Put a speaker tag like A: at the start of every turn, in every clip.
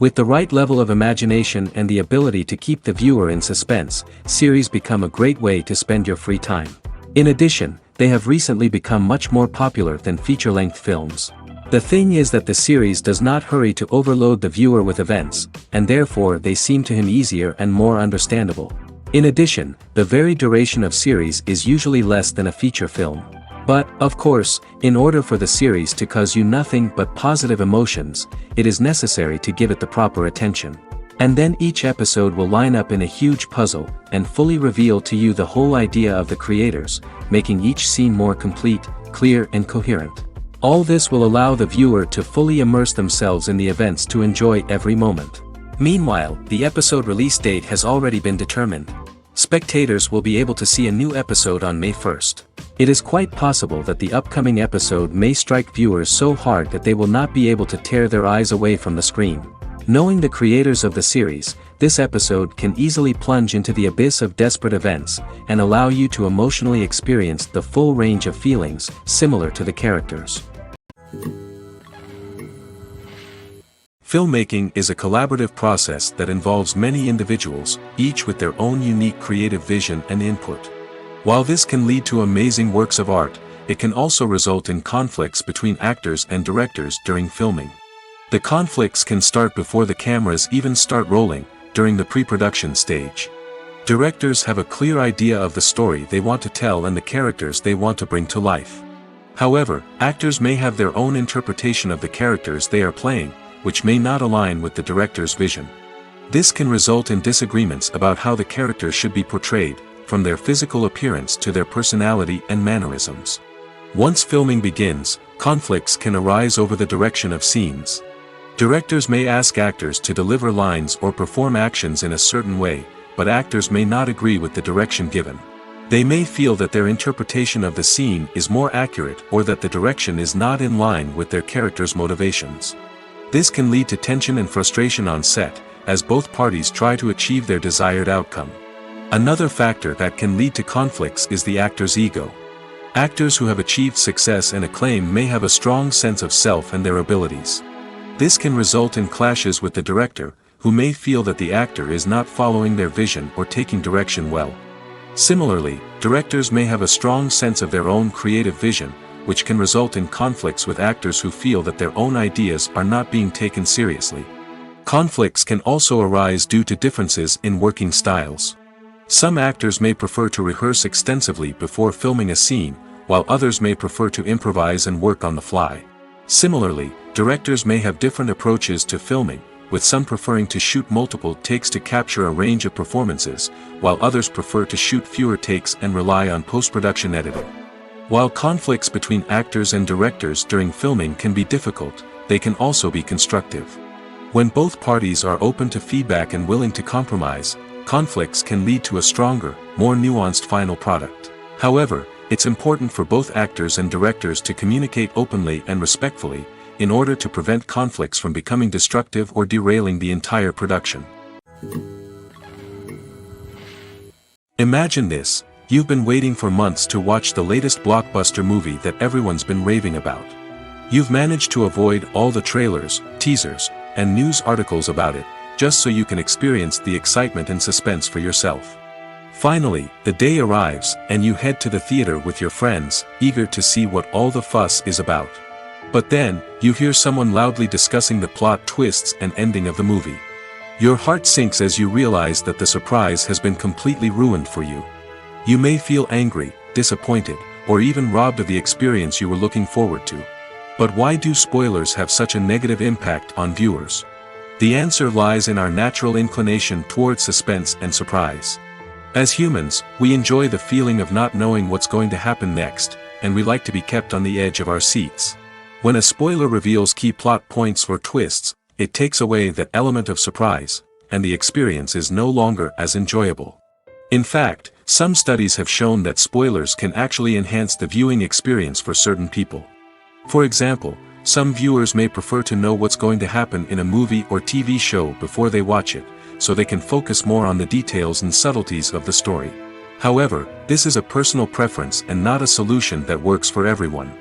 A: With the right level of imagination and the ability to keep the viewer in suspense, series become a great way to spend your free time. In addition, they have recently become much more popular than feature-length films. The thing is that the series does not hurry to overload the viewer with events, and therefore they seem to him easier and more understandable. In addition, the very duration of series is usually less than a feature film. But, of course, in order for the series to cause you nothing but positive emotions, it is necessary to give it the proper attention. And then each episode will line up in a huge puzzle, and fully reveal to you the whole idea of the creators, making each scene more complete, clear and coherent. All this will allow the viewer to fully immerse themselves in the events to enjoy every moment. Meanwhile, the episode release date has already been determined. Spectators will be able to see a new episode on May 1st. It is quite possible that the upcoming episode may strike viewers so hard that they will not be able to tear their eyes away from the screen. Knowing the creators of the series, this episode can easily plunge into the abyss of desperate events, and allow you to emotionally experience the full range of feelings, similar to the characters. Filmmaking is a collaborative process that involves many individuals, each with their own unique creative vision and input. While this can lead to amazing works of art, it can also result in conflicts between actors and directors during filming. The conflicts can start before the cameras even start rolling, during the pre-production stage. Directors have a clear idea of the story they want to tell and the characters they want to bring to life. However, actors may have their own interpretation of the characters they are playing, which may not align with the director's vision. This can result in disagreements about how the characters should be portrayed, from their physical appearance to their personality and mannerisms. Once filming begins, conflicts can arise over the direction of scenes. Directors may ask actors to deliver lines or perform actions in a certain way, but actors may not agree with the direction given. They may feel that their interpretation of the scene is more accurate or that the direction is not in line with their character's motivations. This can lead to tension and frustration on set, as both parties try to achieve their desired outcome. Another factor that can lead to conflicts is the actor's ego. Actors who have achieved success and acclaim may have a strong sense of self and their abilities. This can result in clashes with the director, who may feel that the actor is not following their vision or taking direction well. Similarly, directors may have a strong sense of their own creative vision, which can result in conflicts with actors who feel that their own ideas are not being taken seriously. Conflicts can also arise due to differences in working styles. Some actors may prefer to rehearse extensively before filming a scene, while others may prefer to improvise and work on the fly. Similarly, directors may have different approaches to filming, with some preferring to shoot multiple takes to capture a range of performances, while others prefer to shoot fewer takes and rely on post-production editing. While conflicts between actors and directors during filming can be difficult, they can also be constructive. When both parties are open to feedback and willing to compromise, conflicts can lead to a stronger, more nuanced final product. However, it's important for both actors and directors to communicate openly and respectfully, in order to prevent conflicts from becoming destructive or derailing the entire production. Imagine this. You've been waiting for months to watch the latest blockbuster movie that everyone's been raving about. You've managed to avoid all the trailers, teasers, and news articles about it, just so you can experience the excitement and suspense for yourself. Finally, the day arrives, and you head to the theater with your friends, eager to see what all the fuss is about. But then, you hear someone loudly discussing the plot twists and ending of the movie. Your heart sinks as you realize that the surprise has been completely ruined for you. You may feel angry, disappointed, or even robbed of the experience you were looking forward to. But why do spoilers have such a negative impact on viewers? The answer lies in our natural inclination towards suspense and surprise. As humans, we enjoy the feeling of not knowing what's going to happen next, and we like to be kept on the edge of our seats. When a spoiler reveals key plot points or twists, it takes away that element of surprise, and the experience is no longer as enjoyable. In fact, some studies have shown that spoilers can actually enhance the viewing experience for certain people. For example, some viewers may prefer to know what's going to happen in a movie or TV show before they watch it, so they can focus more on the details and subtleties of the story. However, this is a personal preference and not a solution that works for everyone.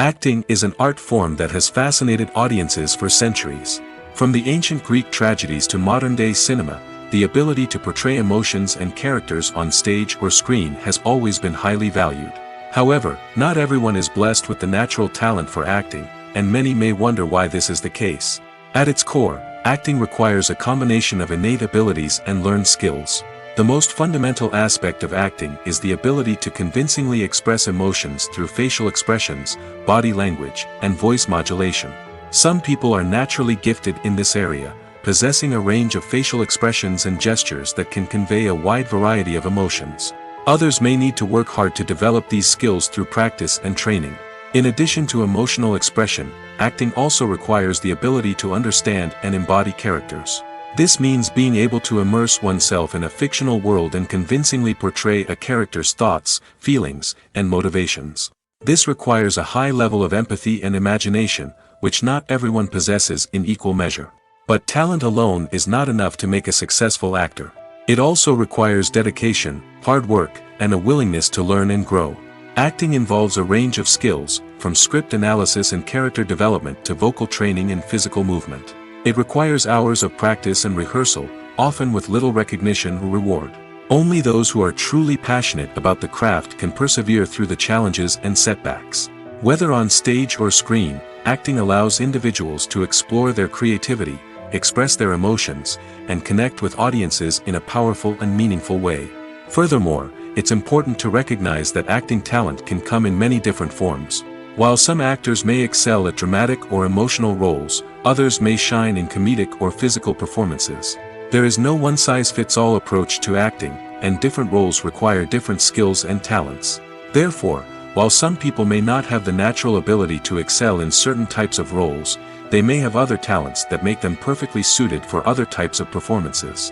A: Acting is an art form that has fascinated audiences for centuries. From the ancient Greek tragedies to modern-day cinema, the ability to portray emotions and characters on stage or screen has always been highly valued. However, not everyone is blessed with the natural talent for acting, and many may wonder why this is the case. At its core, acting requires a combination of innate abilities and learned skills. The most fundamental aspect of acting is the ability to convincingly express emotions through facial expressions, body language, and voice modulation. Some people are naturally gifted in this area, possessing a range of facial expressions and gestures that can convey a wide variety of emotions. Others may need to work hard to develop these skills through practice and training. In addition to emotional expression, acting also requires the ability to understand and embody characters. This means being able to immerse oneself in a fictional world and convincingly portray a character's thoughts, feelings, and motivations. This requires a high level of empathy and imagination, which not everyone possesses in equal measure. But talent alone is not enough to make a successful actor. It also requires dedication, hard work, and a willingness to learn and grow. Acting involves a range of skills, from script analysis and character development to vocal training and physical movement. It requires hours of practice and rehearsal, often with little recognition or reward. Only those who are truly passionate about the craft can persevere through the challenges and setbacks. Whether on stage or screen, acting allows individuals to explore their creativity, express their emotions, and connect with audiences in a powerful and meaningful way. Furthermore, it's important to recognize that acting talent can come in many different forms. While some actors may excel at dramatic or emotional roles, others may shine in comedic or physical performances. There is no one-size-fits-all approach to acting, and different roles require different skills and talents. Therefore, while some people may not have the natural ability to excel in certain types of roles, they may have other talents that make them perfectly suited for other types of performances.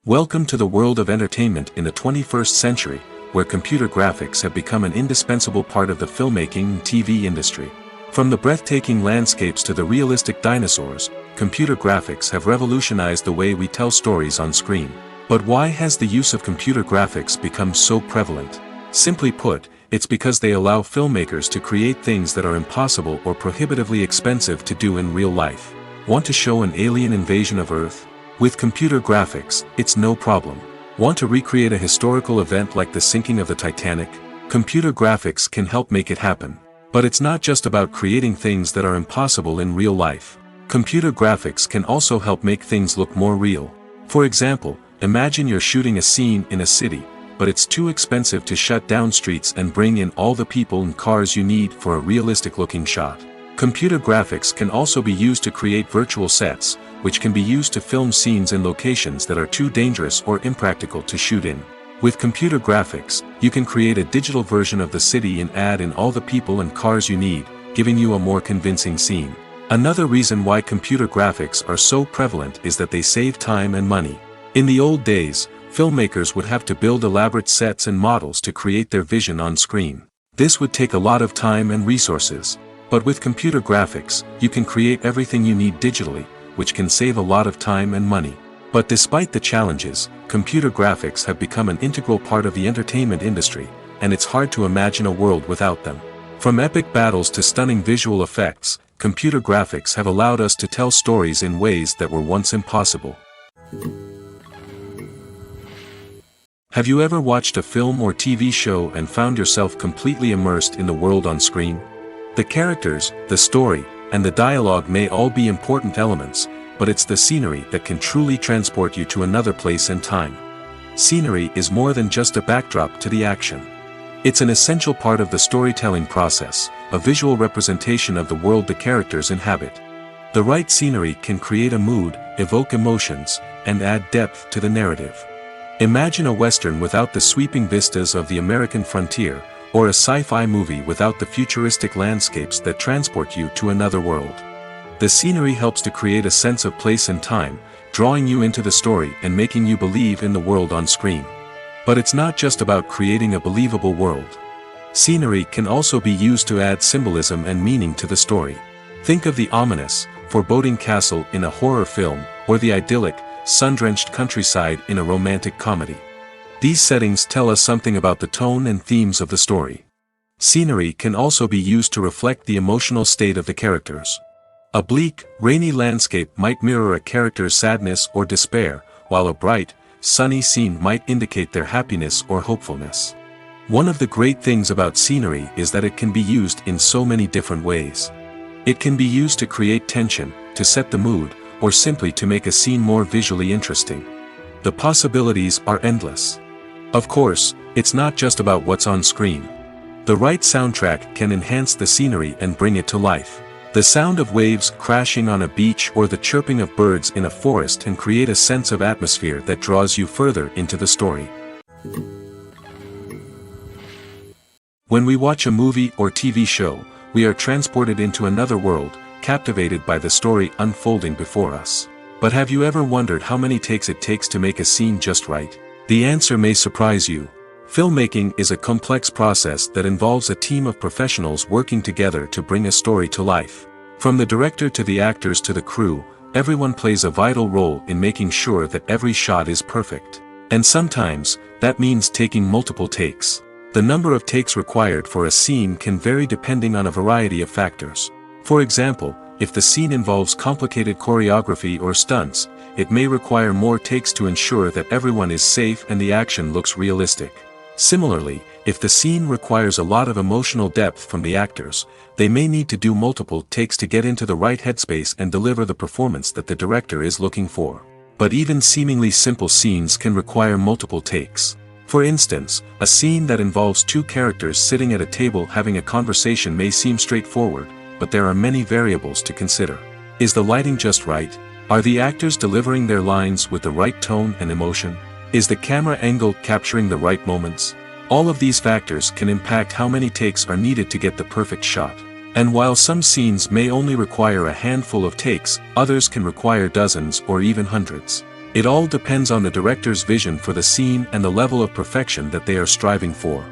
A: Welcome to the world of entertainment in the 21st century, where computer graphics have become an indispensable part of the filmmaking and TV industry. From the breathtaking landscapes to the realistic dinosaurs, computer graphics have revolutionized the way we tell stories on screen. But why has the use of computer graphics become so prevalent? Simply put, it's because they allow filmmakers to create things that are impossible or prohibitively expensive to do in real life. Want to show an alien invasion of Earth? With computer graphics, it's no problem. Want to recreate a historical event like the sinking of the Titanic? Computer graphics can help make it happen. But it's not just about creating things that are impossible in real life. Computer graphics can also help make things look more real. For example, imagine you're shooting a scene in a city, but it's too expensive to shut down streets and bring in all the people and cars you need for a realistic-looking shot. Computer graphics can also be used to create virtual sets, which can be used to film scenes in locations that are too dangerous or impractical to shoot in. With computer graphics, you can create a digital version of the city and add in all the people and cars you need, giving you a more convincing scene. Another reason why computer graphics are so prevalent is that they save time and money. In the old days, filmmakers would have to build elaborate sets and models to create their vision on screen. This would take a lot of time and resources. But with computer graphics, you can create everything you need digitally, which can save a lot of time and money. But despite the challenges, computer graphics have become an integral part of the entertainment industry, and it's hard to imagine a world without them. From epic battles to stunning visual effects, computer graphics have allowed us to tell stories in ways that were once impossible. Have you ever watched a film or TV show and found yourself completely immersed in the world on screen? The characters, the story, and the dialogue may all be important elements, but it's the scenery that can truly transport you to another place and time. Scenery is more than just a backdrop to the action. It's an essential part of the storytelling process, a visual representation of the world the characters inhabit. The right scenery can create a mood, evoke emotions, and add depth to the narrative. Imagine a Western without the sweeping vistas of the American frontier, or a sci-fi movie without the futuristic landscapes that transport you to another world. The scenery helps to create a sense of place and time, drawing you into the story and making you believe in the world on screen. But it's not just about creating a believable world. Scenery can also be used to add symbolism and meaning to the story. Think of the ominous, foreboding castle in a horror film, or the idyllic, sun-drenched countryside in a romantic comedy. These settings tell us something about the tone and themes of the story. Scenery can also be used to reflect the emotional state of the characters. A bleak, rainy landscape might mirror a character's sadness or despair, while a bright, sunny scene might indicate their happiness or hopefulness. One of the great things about scenery is that it can be used in so many different ways. It can be used to create tension, to set the mood, or simply to make a scene more visually interesting. The possibilities are endless. Of course, it's not just about what's on screen. The right soundtrack can enhance the scenery and bring it to life. The sound of waves crashing on a beach or the chirping of birds in a forest can create a sense of atmosphere that draws you further into the story. When we watch a movie or TV show, we are transported into another world, captivated by the story unfolding before us. But have you ever wondered how many takes it takes to make a scene just right? The answer may surprise you. Filmmaking is a complex process that involves a team of professionals working together to bring a story to life. From the director to the actors to the crew, everyone plays a vital role in making sure that every shot is perfect. And sometimes, that means taking multiple takes. The number of takes required for a scene can vary depending on a variety of factors. For example, if the scene involves complicated choreography or stunts, it may require more takes to ensure that everyone is safe and the action looks realistic. Similarly, if the scene requires a lot of emotional depth from the actors, they may need to do multiple takes to get into the right headspace and deliver the performance that the director is looking for. But even seemingly simple scenes can require multiple takes. For instance, a scene that involves two characters sitting at a table having a conversation may seem straightforward, but there are many variables to consider. Is the lighting just right? Are the actors delivering their lines with the right tone and emotion? Is the camera angle capturing the right moments? All of these factors can impact how many takes are needed to get the perfect shot. And while some scenes may only require a handful of takes, others can require dozens or even hundreds. It all depends on the director's vision for the scene and the level of perfection that they are striving for.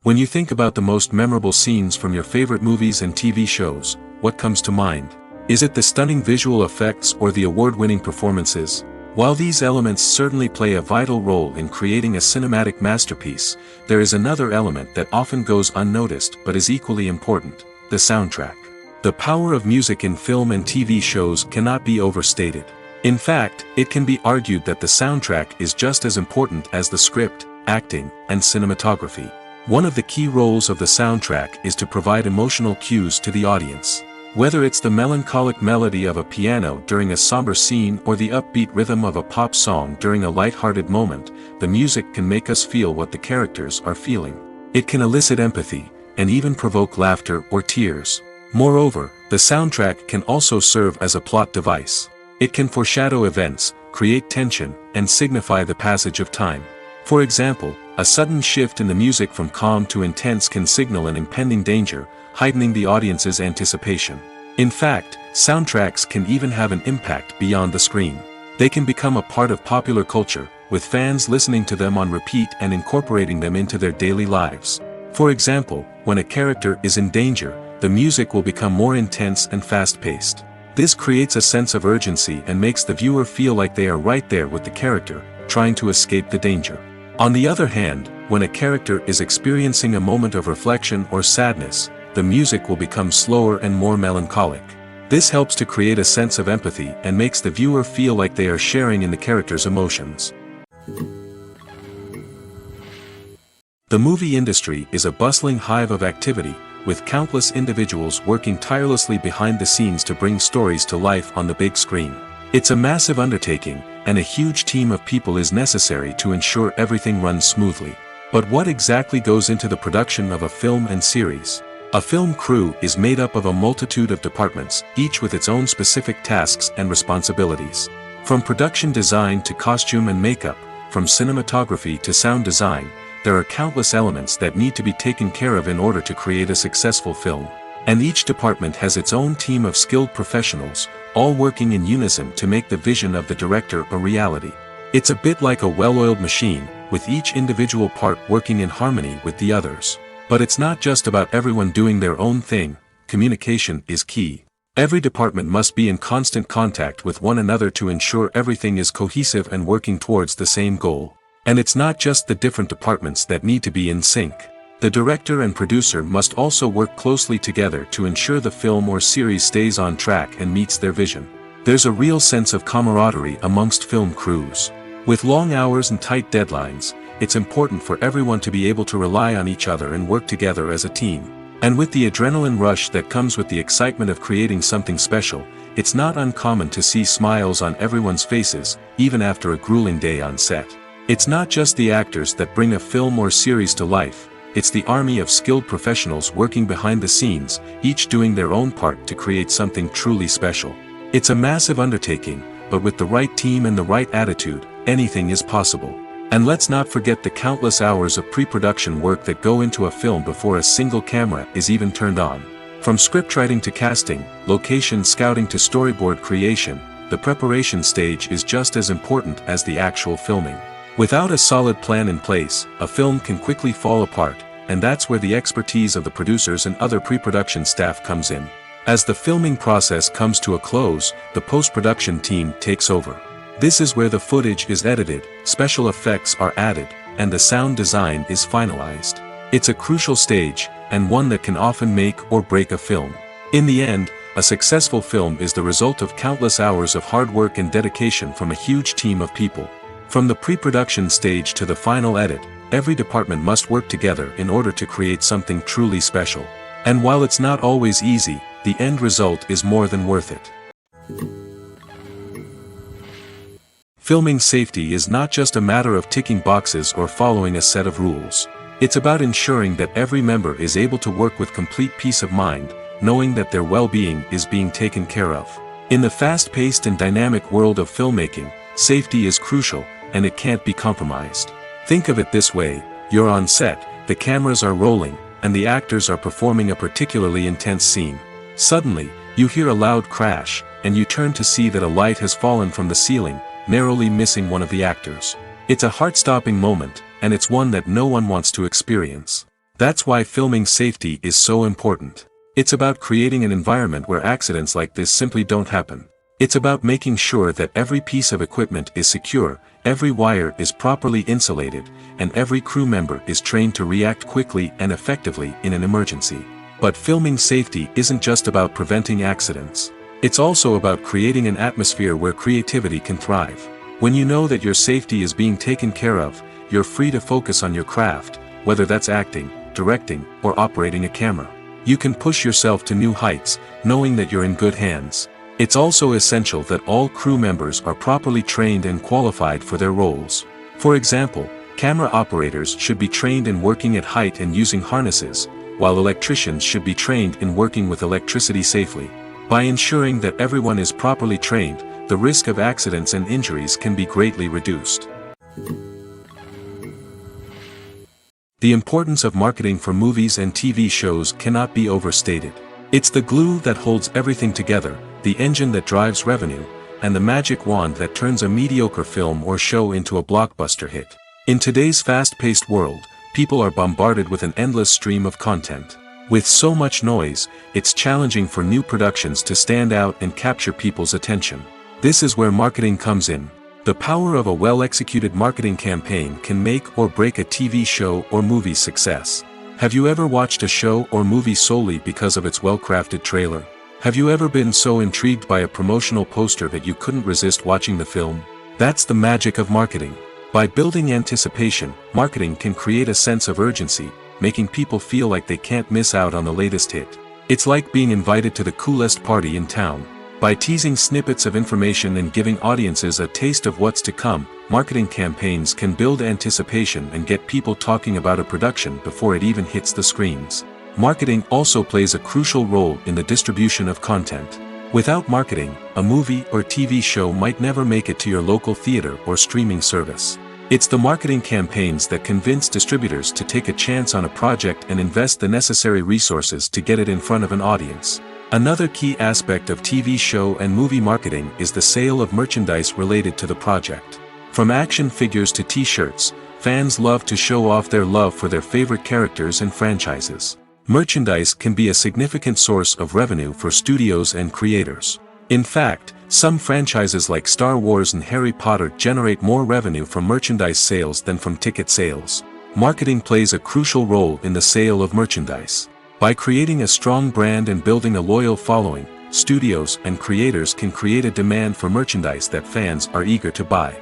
A: When you think about the most memorable scenes from your favorite movies and TV shows, what comes to mind? Is it the stunning visual effects or the award-winning performances? While these elements certainly play a vital role in creating a cinematic masterpiece, there is another element that often goes unnoticed but is equally important: the soundtrack. The power of music in film and TV shows cannot be overstated. In fact, it can be argued that the soundtrack is just as important as the script, acting, and cinematography. One of the key roles of the soundtrack is to provide emotional cues to the audience. Whether it's the melancholic melody of a piano during a somber scene or the upbeat rhythm of a pop song during a light-hearted moment, the music can make us feel what the characters are feeling. It can elicit empathy, and even provoke laughter or tears. Moreover, the soundtrack can also serve as a plot device. It can foreshadow events, create tension, and signify the passage of time. For example, a sudden shift in the music from calm to intense can signal an impending danger, heightening the audience's anticipation. In fact, soundtracks can even have an impact beyond the screen. They can become a part of popular culture, with fans listening to them on repeat and incorporating them into their daily lives. For example, when a character is in danger, the music will become more intense and fast-paced. This creates a sense of urgency and makes the viewer feel like they are right there with the character, trying to escape the danger. On the other hand, when a character is experiencing a moment of reflection or sadness, the music will become slower and more melancholic. This helps to create a sense of empathy and makes the viewer feel like they are sharing in the character's emotions. The movie industry is a bustling hive of activity, with countless individuals working tirelessly behind the scenes to bring stories to life on the big screen. It's a massive undertaking, and a huge team of people is necessary to ensure everything runs smoothly. But what exactly goes into the production of a film and series? A film crew is made up of a multitude of departments, each with its own specific tasks and responsibilities. From production design to costume and makeup, from cinematography to sound design, there are countless elements that need to be taken care of in order to create a successful film. And each department has its own team of skilled professionals, all working in unison to make the vision of the director a reality. It's a bit like a well-oiled machine, with each individual part working in harmony with the others. But it's not just about everyone doing their own thing. Communication is key. Every department must be in constant contact with one another to ensure everything is cohesive and working towards the same goal. And it's not just the different departments that need to be in sync. The director and producer must also work closely together to ensure the film or series stays on track and meets their vision. There's a real sense of camaraderie amongst film crews. With long hours and tight deadlines, it's important for everyone to be able to rely on each other and work together as a team. And with the adrenaline rush that comes with the excitement of creating something special, it's not uncommon to see smiles on everyone's faces, even after a grueling day on set. It's not just the actors that bring a film or series to life, it's the army of skilled professionals working behind the scenes, each doing their own part to create something truly special. It's a massive undertaking, but with the right team and the right attitude, anything is possible. And let's not forget the countless hours of pre-production work that go into a film before a single camera is even turned on. From scriptwriting to casting, location scouting to storyboard creation, the preparation stage is just as important as the actual filming. Without a solid plan in place, a film can quickly fall apart, and that's where the expertise of the producers and other pre-production staff comes in. As the filming process comes to a close, the post-production team takes over. This is where the footage is edited, special effects are added, and the sound design is finalized. It's a crucial stage, and one that can often make or break a film. In the end, a successful film is the result of countless hours of hard work and dedication from a huge team of people. From the pre-production stage to the final edit, every department must work together in order to create something truly special. And while it's not always easy, the end result is more than worth it. Filming safety is not just a matter of ticking boxes or following a set of rules. It's about ensuring that every member is able to work with complete peace of mind, knowing that their well-being is being taken care of. In the fast-paced and dynamic world of filmmaking, safety is crucial, and it can't be compromised. Think of it this way: you're on set, the cameras are rolling, and the actors are performing a particularly intense scene. Suddenly, you hear a loud crash, and you turn to see that a light has fallen from the ceiling, narrowly missing one of the actors. It's a heart-stopping moment, and it's one that no one wants to experience. That's why filming safety is so important. It's about creating an environment where accidents like this simply don't happen. It's about making sure that every piece of equipment is secure, every wire is properly insulated, and every crew member is trained to react quickly and effectively in an emergency. But filming safety isn't just about preventing accidents. It's also about creating an atmosphere where creativity can thrive. When you know that your safety is being taken care of, you're free to focus on your craft, whether that's acting, directing, or operating a camera. You can push yourself to new heights, knowing that you're in good hands. It's also essential that all crew members are properly trained and qualified for their roles. For example, camera operators should be trained in working at height and using harnesses, while electricians should be trained in working with electricity safely. By ensuring that everyone is properly trained, the risk of accidents and injuries can be greatly reduced. The importance of marketing for movies and TV shows cannot be overstated. It's the glue that holds everything together, the engine that drives revenue, and the magic wand that turns a mediocre film or show into a blockbuster hit. In today's fast-paced world, people are bombarded with an endless stream of content. With so much noise, it's challenging for new productions to stand out and capture people's attention. This is where marketing comes in. The power of a well-executed marketing campaign can make or break a TV show or movie's success. Have you ever watched a show or movie solely because of its well-crafted trailer? Have you ever been so intrigued by a promotional poster that you couldn't resist watching the film? That's the magic of marketing. By building anticipation, marketing can create a sense of urgency, making people feel like they can't miss out on the latest hit. It's like being invited to the coolest party in town. By teasing snippets of information and giving audiences a taste of what's to come, marketing campaigns can build anticipation and get people talking about a production before it even hits the screens. Marketing also plays a crucial role in the distribution of content. Without marketing, a movie or TV show might never make it to your local theater or streaming service. It's the marketing campaigns that convince distributors to take a chance on a project and invest the necessary resources to get it in front of an audience. Another key aspect of TV show and movie marketing is the sale of merchandise related to the project. From action figures to t-shirts, fans love to show off their love for their favorite characters and franchises. Merchandise can be a significant source of revenue for studios and creators. In fact, some franchises like Star Wars and Harry Potter generate more revenue from merchandise sales than from ticket sales. Marketing plays a crucial role in the sale of merchandise. By creating a strong brand and building a loyal following, studios and creators can create a demand for merchandise that fans are eager to buy.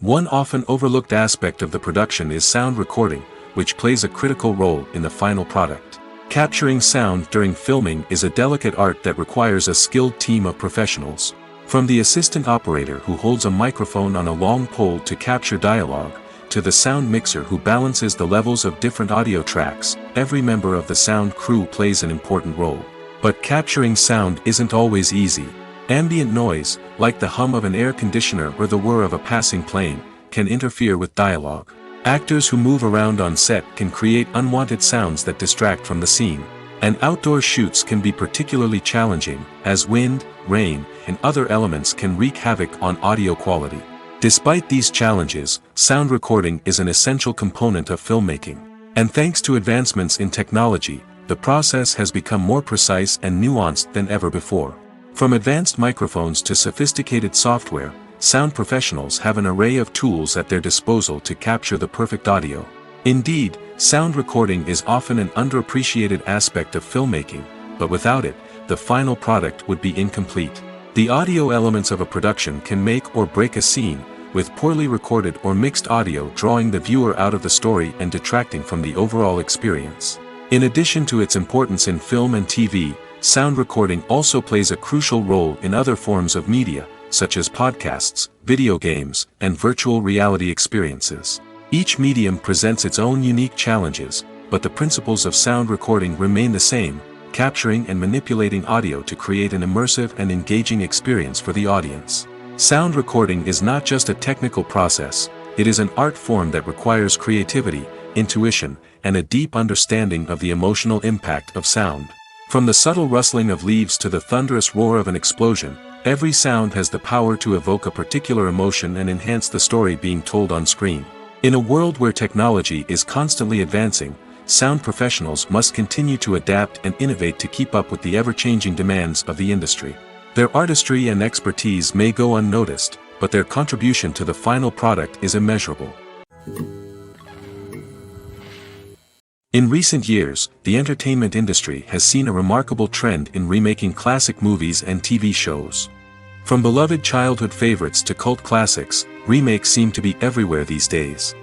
A: One often overlooked aspect of the production is sound recording, which plays a critical role in the final product. Capturing sound during filming is a delicate art that requires a skilled team of professionals. From the assistant operator who holds a microphone on a long pole to capture dialogue, to the sound mixer who balances the levels of different audio tracks, every member of the sound crew plays an important role. But capturing sound isn't always easy. Ambient noise, like the hum of an air conditioner or the whir of a passing plane, can interfere with dialogue. Actors who move around on set can create unwanted sounds that distract from the scene. And outdoor shoots can be particularly challenging, as wind, rain, and other elements can wreak havoc on audio quality. Despite these challenges, sound recording is an essential component of filmmaking. And thanks to advancements in technology, the process has become more precise and nuanced than ever before. From advanced microphones to sophisticated software, sound professionals have an array of tools at their disposal to capture the perfect audio. Indeed, sound recording is often an underappreciated aspect of filmmaking, but without it, the final product would be incomplete. The audio elements of a production can make or break a scene, with poorly recorded or mixed audio drawing the viewer out of the story and detracting from the overall experience. In addition to its importance in film and TV, sound recording also plays a crucial role in other forms of media, such as podcasts, video games, and virtual reality experiences. Each medium presents its own unique challenges, but the principles of sound recording remain the same, capturing and manipulating audio to create an immersive and engaging experience for the audience. Sound recording is not just a technical process, it is an art form that requires creativity, intuition, and a deep understanding of the emotional impact of sound. From the subtle rustling of leaves to the thunderous roar of an explosion, every sound has the power to evoke a particular emotion and enhance the story being told on screen. In a world where technology is constantly advancing, sound professionals must continue to adapt and innovate to keep up with the ever-changing demands of the industry. Their artistry and expertise may go unnoticed, but their contribution to the final product is immeasurable. In recent years, the entertainment industry has seen a remarkable trend in remaking classic movies and TV shows. From beloved childhood favorites to cult classics, remakes seem to be everywhere these days.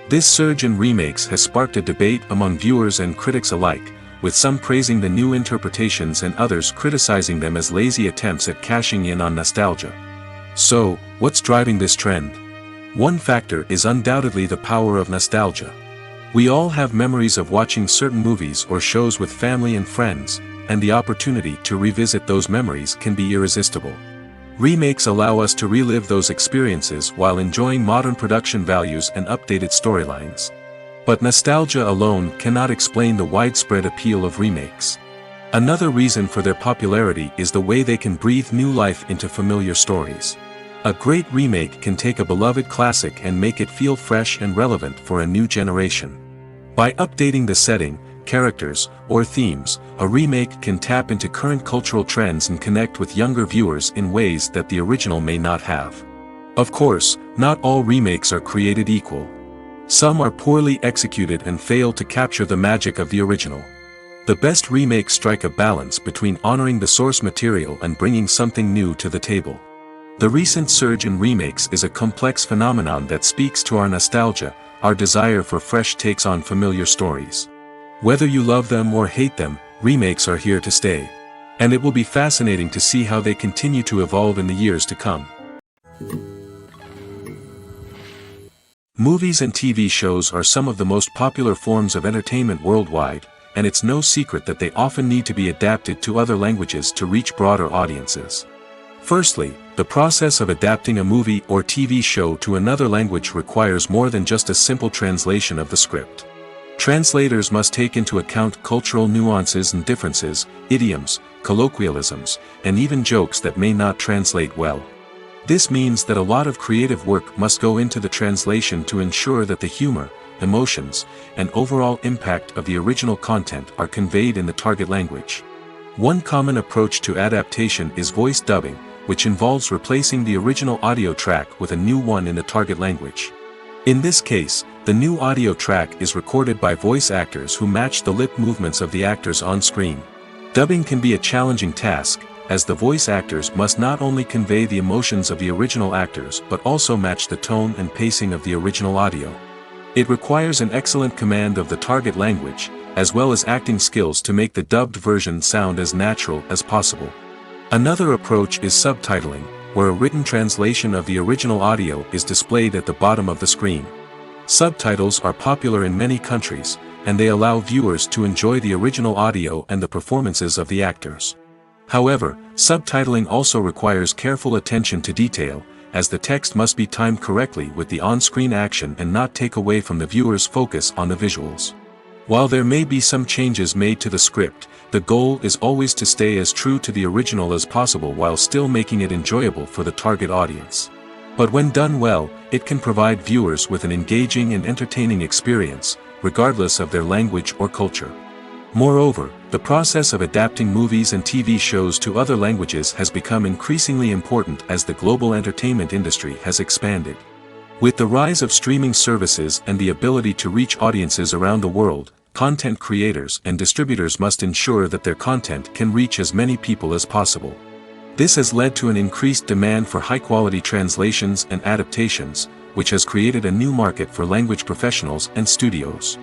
A: This surge in remakes has sparked a debate among viewers and critics alike, with some praising the new interpretations and others criticizing them as lazy attempts at cashing in on nostalgia. So, what's driving this trend? One factor is undoubtedly the power of nostalgia. We all have memories of watching certain movies or shows with family and friends, and the opportunity to revisit those memories can be irresistible. Remakes allow us to relive those experiences while enjoying modern production values and updated storylines. But nostalgia alone cannot explain the widespread appeal of remakes. Another reason for their popularity is the way they can breathe new life into familiar stories. A great remake can take a beloved classic and make it feel fresh and relevant for a new generation. By updating the setting, characters, or themes, a remake can tap into current cultural trends and connect with younger viewers in ways that the original may not have. Of course, not all remakes are created equal. Some are poorly executed and fail to capture the magic of the original. The best remakes strike a balance between honoring the source material and bringing something new to the table. The recent surge in remakes is a complex phenomenon that speaks to our nostalgia, our desire for fresh takes on familiar stories. Whether you love them or hate them, remakes are here to stay. And it will be fascinating to see how they continue to evolve in the years to come. Movies and TV shows are some of the most popular forms of entertainment worldwide, and it's no secret that they often need to be adapted to other languages to reach broader audiences. Firstly, the process of adapting a movie or TV show to another language requires more than just a simple translation of the script. Translators must take into account cultural nuances and differences, idioms, colloquialisms, and even jokes that may not translate well. This means that a lot of creative work must go into the translation to ensure that the humor, emotions, and overall impact of the original content are conveyed in the target language. One common approach to adaptation is voice dubbing, which involves replacing the original audio track with a new one in the target language. In this case, the new audio track is recorded by voice actors who match the lip movements of the actors on screen. Dubbing can be a challenging task, as the voice actors must not only convey the emotions of the original actors but also match the tone and pacing of the original audio. It requires an excellent command of the target language, as well as acting skills to make the dubbed version sound as natural as possible. Another approach is subtitling, where a written translation of the original audio is displayed at the bottom of the screen. Subtitles are popular in many countries, and they allow viewers to enjoy the original audio and the performances of the actors. However, subtitling also requires careful attention to detail, as the text must be timed correctly with the on-screen action and not take away from the viewer's focus on the visuals. While there may be some changes made to the script, the goal is always to stay as true to the original as possible while still making it enjoyable for the target audience. But when done well, it can provide viewers with an engaging and entertaining experience, regardless of their language or culture. Moreover, the process of adapting movies and TV shows to other languages has become increasingly important as the global entertainment industry has expanded. With the rise of streaming services and the ability to reach audiences around the world, content creators and distributors must ensure that their content can reach as many people as possible. This has led to an increased demand for high-quality translations and adaptations, which has created a new market for language professionals and studios.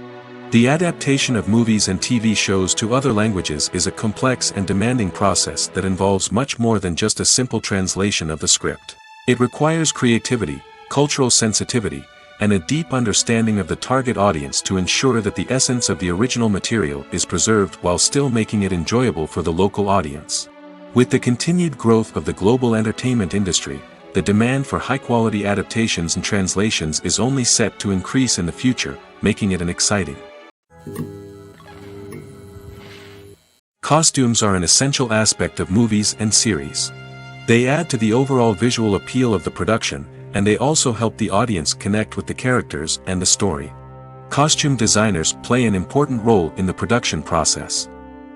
A: The adaptation of movies and TV shows to other languages is a complex and demanding process that involves much more than just a simple translation of the script. It requires creativity, cultural sensitivity, and a deep understanding of the target audience to ensure that the essence of the original material is preserved while still making it enjoyable for the local audience. With the continued growth of the global entertainment industry, the demand for high-quality adaptations and translations is only set to increase in the future, making it exciting. Costumes are an essential aspect of movies and series. They add to the overall visual appeal of the production, and they also help the audience connect with the characters and the story. Costume designers play an important role in the production process.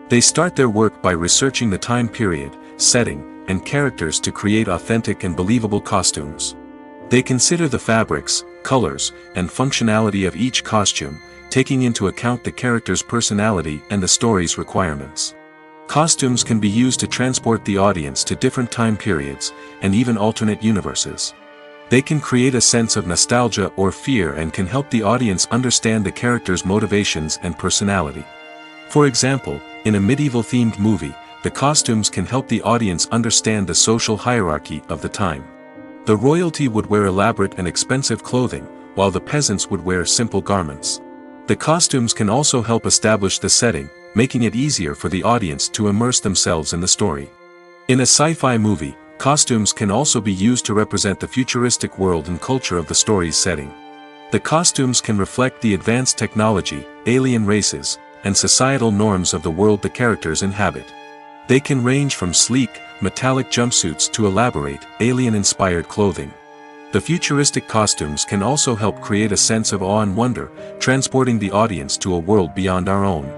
A: They start their work by researching the time period, setting, and characters to create authentic and believable costumes. They consider the fabrics, colors, and functionality of each costume, taking into account the character's personality and the story's requirements. Costumes can be used to transport the audience to different time periods, and even alternate universes. They can create a sense of nostalgia or fear and can help the audience understand the character's motivations and personality. For example, in a medieval-themed movie, the costumes can help the audience understand the social hierarchy of the time. The royalty would wear elaborate and expensive clothing, while the peasants would wear simple garments. The costumes can also help establish the setting, making it easier for the audience to immerse themselves in the story. In a sci-fi movie, costumes can also be used to represent the futuristic world and culture of the story's setting. The costumes can reflect the advanced technology, alien races, and societal norms of the world the characters inhabit. They can range from sleek, metallic jumpsuits to elaborate, alien-inspired clothing. The futuristic costumes can also help create a sense of awe and wonder, transporting the audience to a world beyond our own.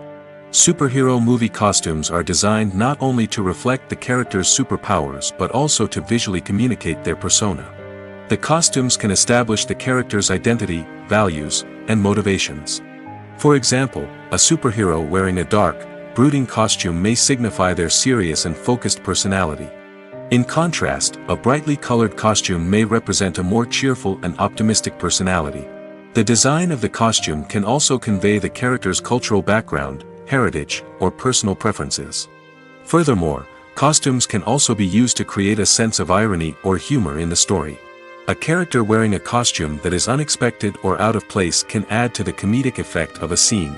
A: Superhero movie costumes are designed not only to reflect the character's superpowers but also to visually communicate their persona. The costumes can establish the character's identity, values, and motivations. For example, a superhero wearing a dark, brooding costume may signify their serious and focused personality. In contrast, a brightly colored costume may represent a more cheerful and optimistic personality. The design of the costume can also convey the character's cultural background, heritage, or personal preferences. Furthermore, costumes can also be used to create a sense of irony or humor in the story. A character wearing a costume that is unexpected or out of place can add to the comedic effect of a scene.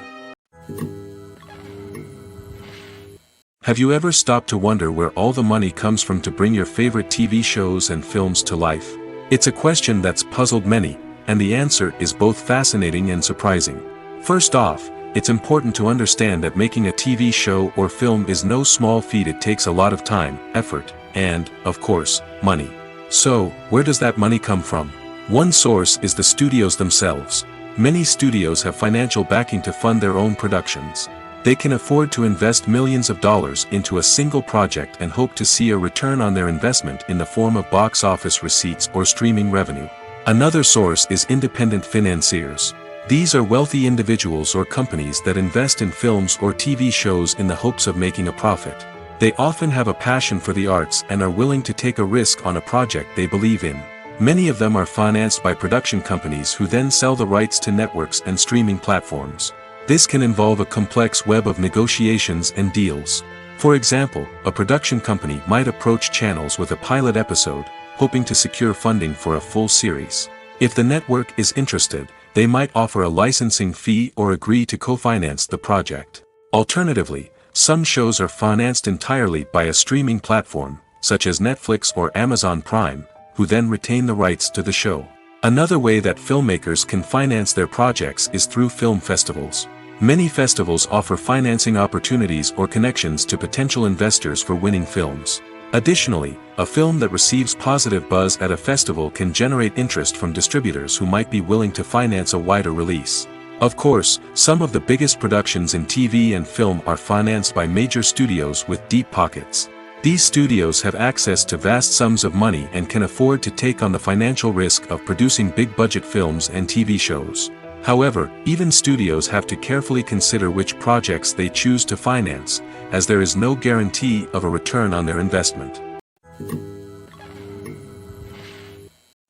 A: Have you ever stopped to wonder where all the money comes from to bring your favorite TV shows and films to life? It's a question that's puzzled many, and the answer is both fascinating and surprising. First off, it's important to understand that making a TV show or film is no small feat. It takes a lot of time, effort, and, of course, money. So, where does that money come from? One source is the studios themselves. Many studios have financial backing to fund their own productions. They can afford to invest millions of dollars into a single project and hope to see a return on their investment in the form of box office receipts or streaming revenue. Another source is independent financiers. These are wealthy individuals or companies that invest in films or TV shows in the hopes of making a profit. They often have a passion for the arts and are willing to take a risk on a project they believe in. Many of them are financed by production companies who then sell the rights to networks and streaming platforms. This can involve a complex web of negotiations and deals. For example, a production company might approach channels with a pilot episode, hoping to secure funding for a full series. If the network is interested, they might offer a licensing fee or agree to co-finance the project. Alternatively, some shows are financed entirely by a streaming platform, such as Netflix or Amazon Prime, who then retain the rights to the show. Another way that filmmakers can finance their projects is through film festivals. Many festivals offer financing opportunities or connections to potential investors for winning films. Additionally, a film that receives positive buzz at a festival can generate interest from distributors who might be willing to finance a wider release. Of course, some of the biggest productions in TV and film are financed by major studios with deep pockets. These studios have access to vast sums of money and can afford to take on the financial risk of producing big-budget films and TV shows. However, even studios have to carefully consider which projects they choose to finance, as there is no guarantee of a return on their investment.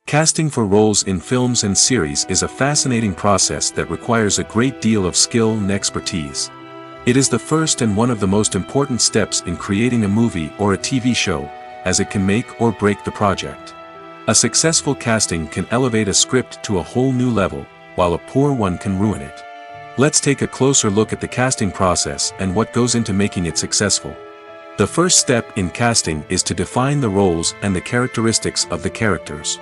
A: Casting for roles in films and series is a fascinating process that requires a great deal of skill and expertise. It is the first and one of the most important steps in creating a movie or a TV show, as it can make or break the project. A successful casting can elevate a script to a whole new level, while a poor one can ruin it. Let's take a closer look at the casting process and what goes into making it successful. The first step in casting is to define the roles and the characteristics of the characters.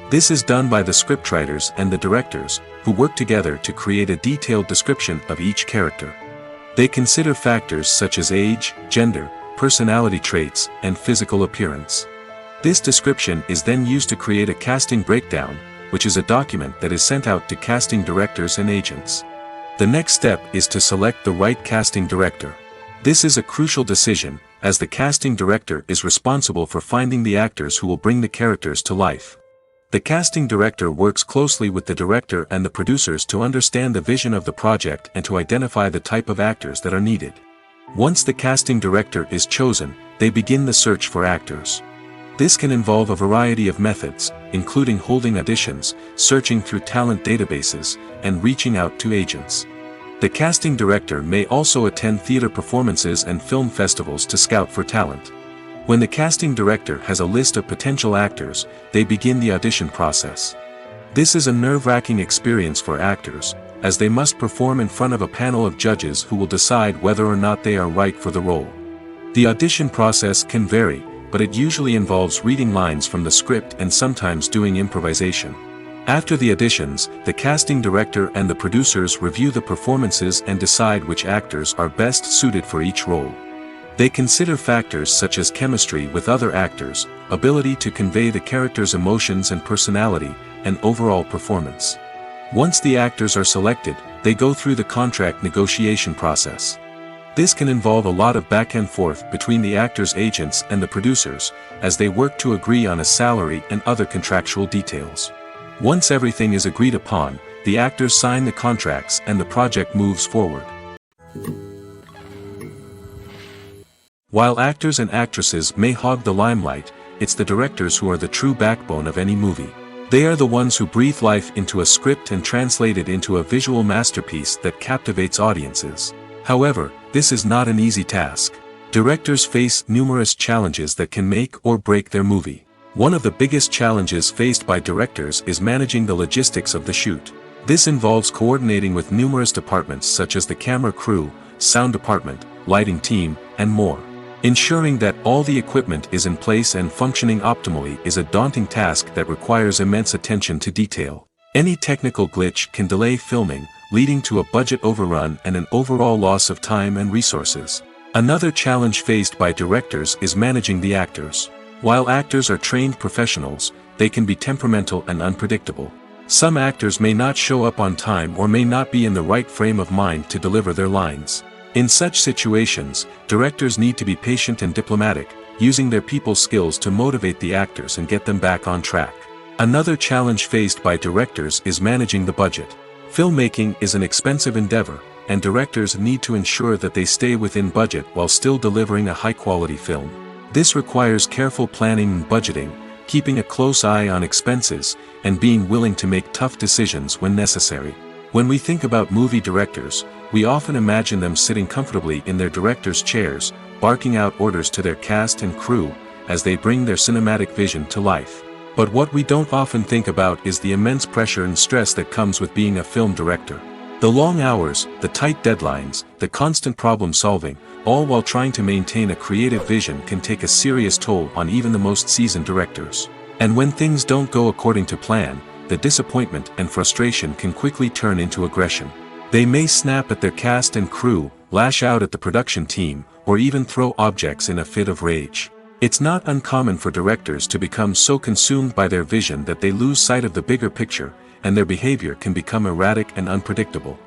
A: This is done by the scriptwriters and the directors, who work together to create a detailed description of each character. They consider factors such as age, gender, personality traits, and physical appearance. This description is then used to create a casting breakdown, which is a document that is sent out to casting directors and agents. The next step is to select the right casting director. This is a crucial decision, as the casting director is responsible for finding the actors who will bring the characters to life. The casting director works closely with the director and the producers to understand the vision of the project and to identify the type of actors that are needed. Once the casting director is chosen, they begin the search for actors. This can involve a variety of methods, including holding auditions, searching through talent databases, and reaching out to agents. The casting director may also attend theater performances and film festivals to scout for talent. When the casting director has a list of potential actors, they begin the audition process. This is a nerve-wracking experience for actors, as they must perform in front of a panel of judges who will decide whether or not they are right for the role. The audition process can vary, but it usually involves reading lines from the script and sometimes doing improvisation. After the auditions, the casting director and the producers review the performances and decide which actors are best suited for each role. They consider factors such as chemistry with other actors, ability to convey the character's emotions and personality, and overall performance. Once the actors are selected, they go through the contract negotiation process. This can involve a lot of back and forth between the actors' agents and the producers, as they work to agree on a salary and other contractual details. Once everything is agreed upon, the actors sign the contracts and the project moves forward. While actors and actresses may hog the limelight, it's the directors who are the true backbone of any movie. They are the ones who breathe life into a script and translate it into a visual masterpiece that captivates audiences. However, this is not an easy task. Directors face numerous challenges that can make or break their movie. One of the biggest challenges faced by directors is managing the logistics of the shoot. This involves coordinating with numerous departments such as the camera crew, sound department, lighting team, and more. Ensuring that all the equipment is in place and functioning optimally is a daunting task that requires immense attention to detail. Any technical glitch can delay filming, leading to a budget overrun and an overall loss of time and resources. Another challenge faced by directors is managing the actors. While actors are trained professionals, they can be temperamental and unpredictable. Some actors may not show up on time or may not be in the right frame of mind to deliver their lines. In such situations, directors need to be patient and diplomatic, using their people skills to motivate the actors and get them back on track. Another challenge faced by directors is managing the budget. Filmmaking is an expensive endeavor, and directors need to ensure that they stay within budget while still delivering a high-quality film. This requires careful planning and budgeting, keeping a close eye on expenses, and being willing to make tough decisions when necessary. When we think about movie directors, we often imagine them sitting comfortably in their director's chairs, barking out orders to their cast and crew, as they bring their cinematic vision to life. But what we don't often think about is the immense pressure and stress that comes with being a film director. The long hours, the tight deadlines, the constant problem solving, all while trying to maintain a creative vision can take a serious toll on even the most seasoned directors. And when things don't go according to plan, the disappointment and frustration can quickly turn into aggression. They may snap at their cast and crew, lash out at the production team, or even throw objects in a fit of rage. It's not uncommon for directors to become so consumed by their vision that they lose sight of the bigger picture, and their behavior can become erratic and unpredictable.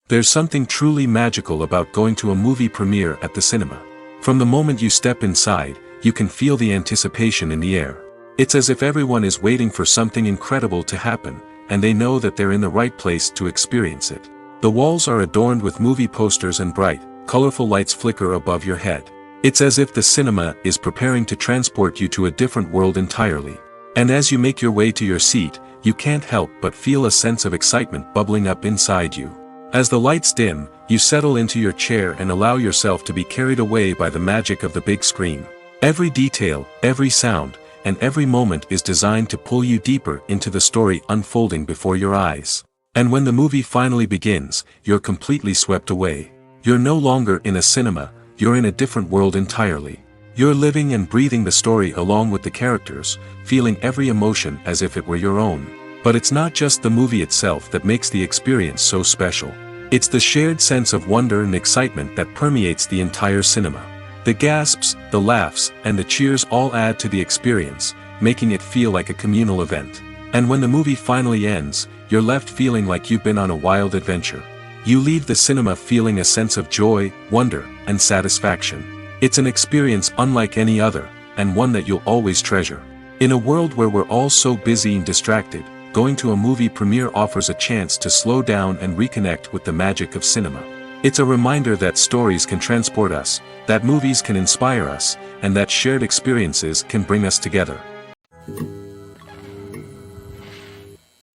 A: There's something truly magical about going to a movie premiere at the cinema. From the moment you step inside, you can feel the anticipation in the air. It's as if everyone is waiting for something incredible to happen, and they know that they're in the right place to experience it. The walls are adorned with movie posters and bright, colorful lights flicker above your head. It's as if the cinema is preparing to transport you to a different world entirely. And as you make your way to your seat, you can't help but feel a sense of excitement bubbling up inside you. As the lights dim, you settle into your chair and allow yourself to be carried away by the magic of the big screen. Every detail, every sound, and every moment is designed to pull you deeper into the story unfolding before your eyes. And when the movie finally begins, you're completely swept away. You're no longer in a cinema, you're in a different world entirely. You're living and breathing the story along with the characters, feeling every emotion as if it were your own. But it's not just the movie itself that makes the experience so special. It's the shared sense of wonder and excitement that permeates the entire cinema. The gasps, the laughs, and the cheers all add to the experience, making it feel like a communal event. And when the movie finally ends, you're left feeling like you've been on a wild adventure. You leave the cinema feeling a sense of joy, wonder, and satisfaction. It's an experience unlike any other, and one that you'll always treasure. In a world where we're all so busy and distracted, going to a movie premiere offers a chance to slow down and reconnect with the magic of cinema. It's a reminder that stories can transport us, that movies can inspire us, and that shared experiences can bring us together.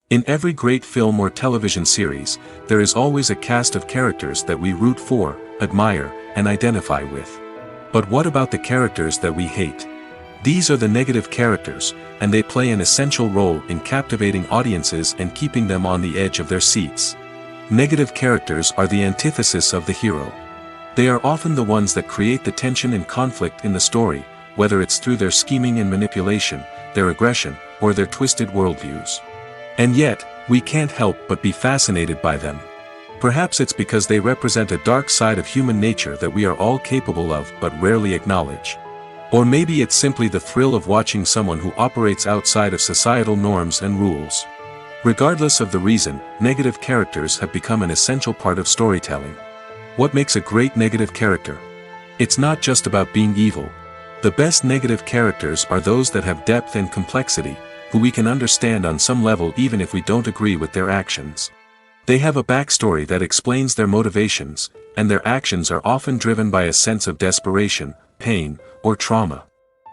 A: In every great film or television series, there is always a cast of characters that we root for, admire, and identify with. But what about the characters that we hate? These are the negative characters, and they play an essential role in captivating audiences and keeping them on the edge of their seats. Negative characters are the antithesis of the hero. They are often the ones that create the tension and conflict in the story, whether it's through their scheming and manipulation, their aggression, or their twisted worldviews. And yet, we can't help but be fascinated by them. Perhaps it's because they represent a dark side of human nature that we are all capable of but rarely acknowledge. Or maybe it's simply the thrill of watching someone who operates outside of societal norms and rules. Regardless of the reason, negative characters have become an essential part of storytelling. What makes a great negative character? It's not just about being evil. The best negative characters are those that have depth and complexity, who we can understand on some level even if we don't agree with their actions. They have a backstory that explains their motivations, and their actions are often driven by a sense of desperation, pain, or trauma.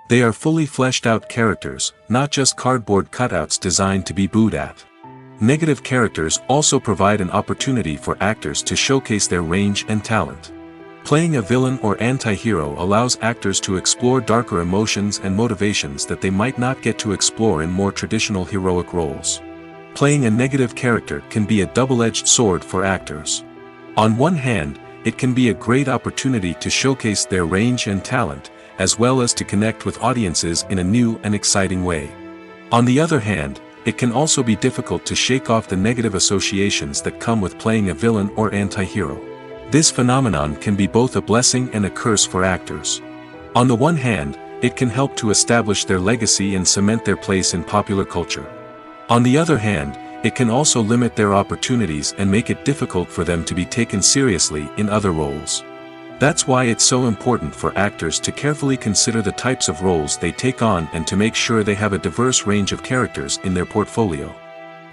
A: They are fully fleshed out characters, not just cardboard cutouts designed to be booed at. Negative characters also provide an opportunity for actors to showcase their range and talent. Playing a villain or anti-hero allows actors to explore darker emotions and motivations that they might not get to explore in more traditional heroic roles. Playing a negative character can be a double-edged sword for actors. On one hand, it can be a great opportunity to showcase their range and talent, as well as to connect with audiences in a new and exciting way. On the other hand, it can also be difficult to shake off the negative associations that come with playing a villain or anti-hero. This phenomenon can be both a blessing and a curse for actors. On the one hand, it can help to establish their legacy and cement their place in popular culture. On the other hand, it can also limit their opportunities and make it difficult for them to be taken seriously in other roles. That's why it's so important for actors to carefully consider the types of roles they take on and to make sure they have a diverse range of characters in their portfolio.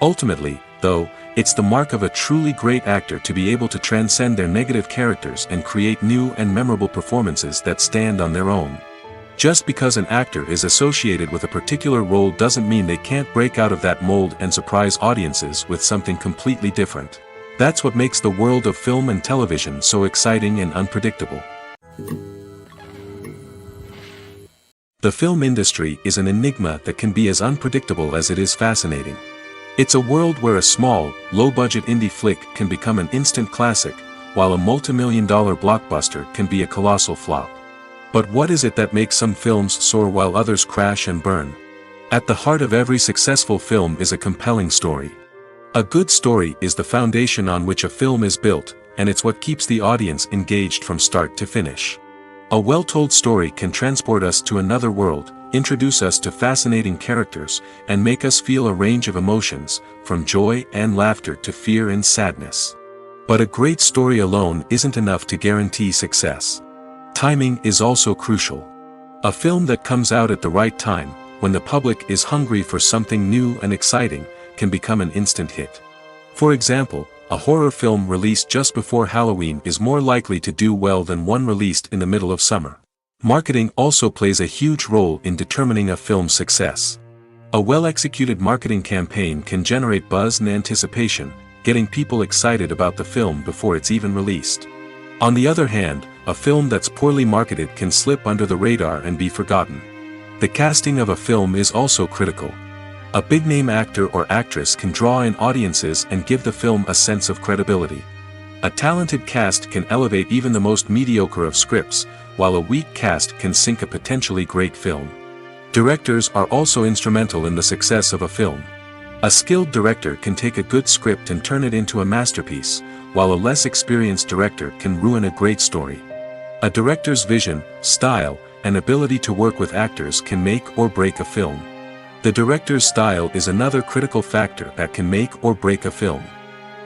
A: Ultimately, though, it's the mark of a truly great actor to be able to transcend their negative characters and create new and memorable performances that stand on their own. Just because an actor is associated with a particular role doesn't mean they can't break out of that mold and surprise audiences with something completely different. That's what makes the world of film and television so exciting and unpredictable. The film industry is an enigma that can be as unpredictable as it is fascinating. It's a world where a small, low-budget indie flick can become an instant classic, while a multi-million-dollar blockbuster can be a colossal flop. But what is it that makes some films soar while others crash and burn? At the heart of every successful film is a compelling story. A good story is the foundation on which a film is built, and it's what keeps the audience engaged from start to finish. A well-told story can transport us to another world, introduce us to fascinating characters, and make us feel a range of emotions, from joy and laughter to fear and sadness. But a great story alone isn't enough to guarantee success. Timing is also crucial. A film that comes out at the right time, when the public is hungry for something new and exciting, can become an instant hit. For example, a horror film released just before Halloween is more likely to do well than one released in the middle of summer. Marketing also plays a huge role in determining a film's success. A well-executed marketing campaign can generate buzz and anticipation, getting people excited about the film before it's even released. On the other hand, a film that's poorly marketed can slip under the radar and be forgotten. The casting of a film is also critical. A big-name actor or actress can draw in audiences and give the film a sense of credibility. A talented cast can elevate even the most mediocre of scripts, while a weak cast can sink a potentially great film. Directors are also instrumental in the success of a film. A skilled director can take a good script and turn it into a masterpiece, while a less experienced director can ruin a great story. A director's vision, style, and ability to work with actors can make or break a film. The director's style is another critical factor that can make or break a film.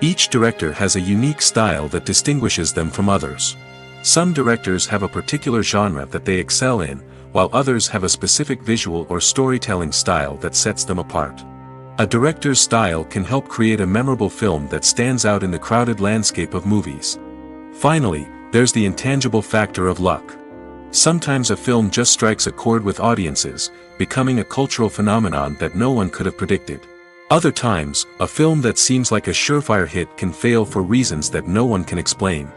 A: Each director has a unique style that distinguishes them from others. Some directors have a particular genre that they excel in, while others have a specific visual or storytelling style that sets them apart. A director's style can help create a memorable film that stands out in the crowded landscape of movies. Finally, there's the intangible factor of luck. Sometimes a film just strikes a chord with audiences, becoming a cultural phenomenon that no one could have predicted. Other times, a film that seems like a surefire hit can fail for reasons that no one can explain.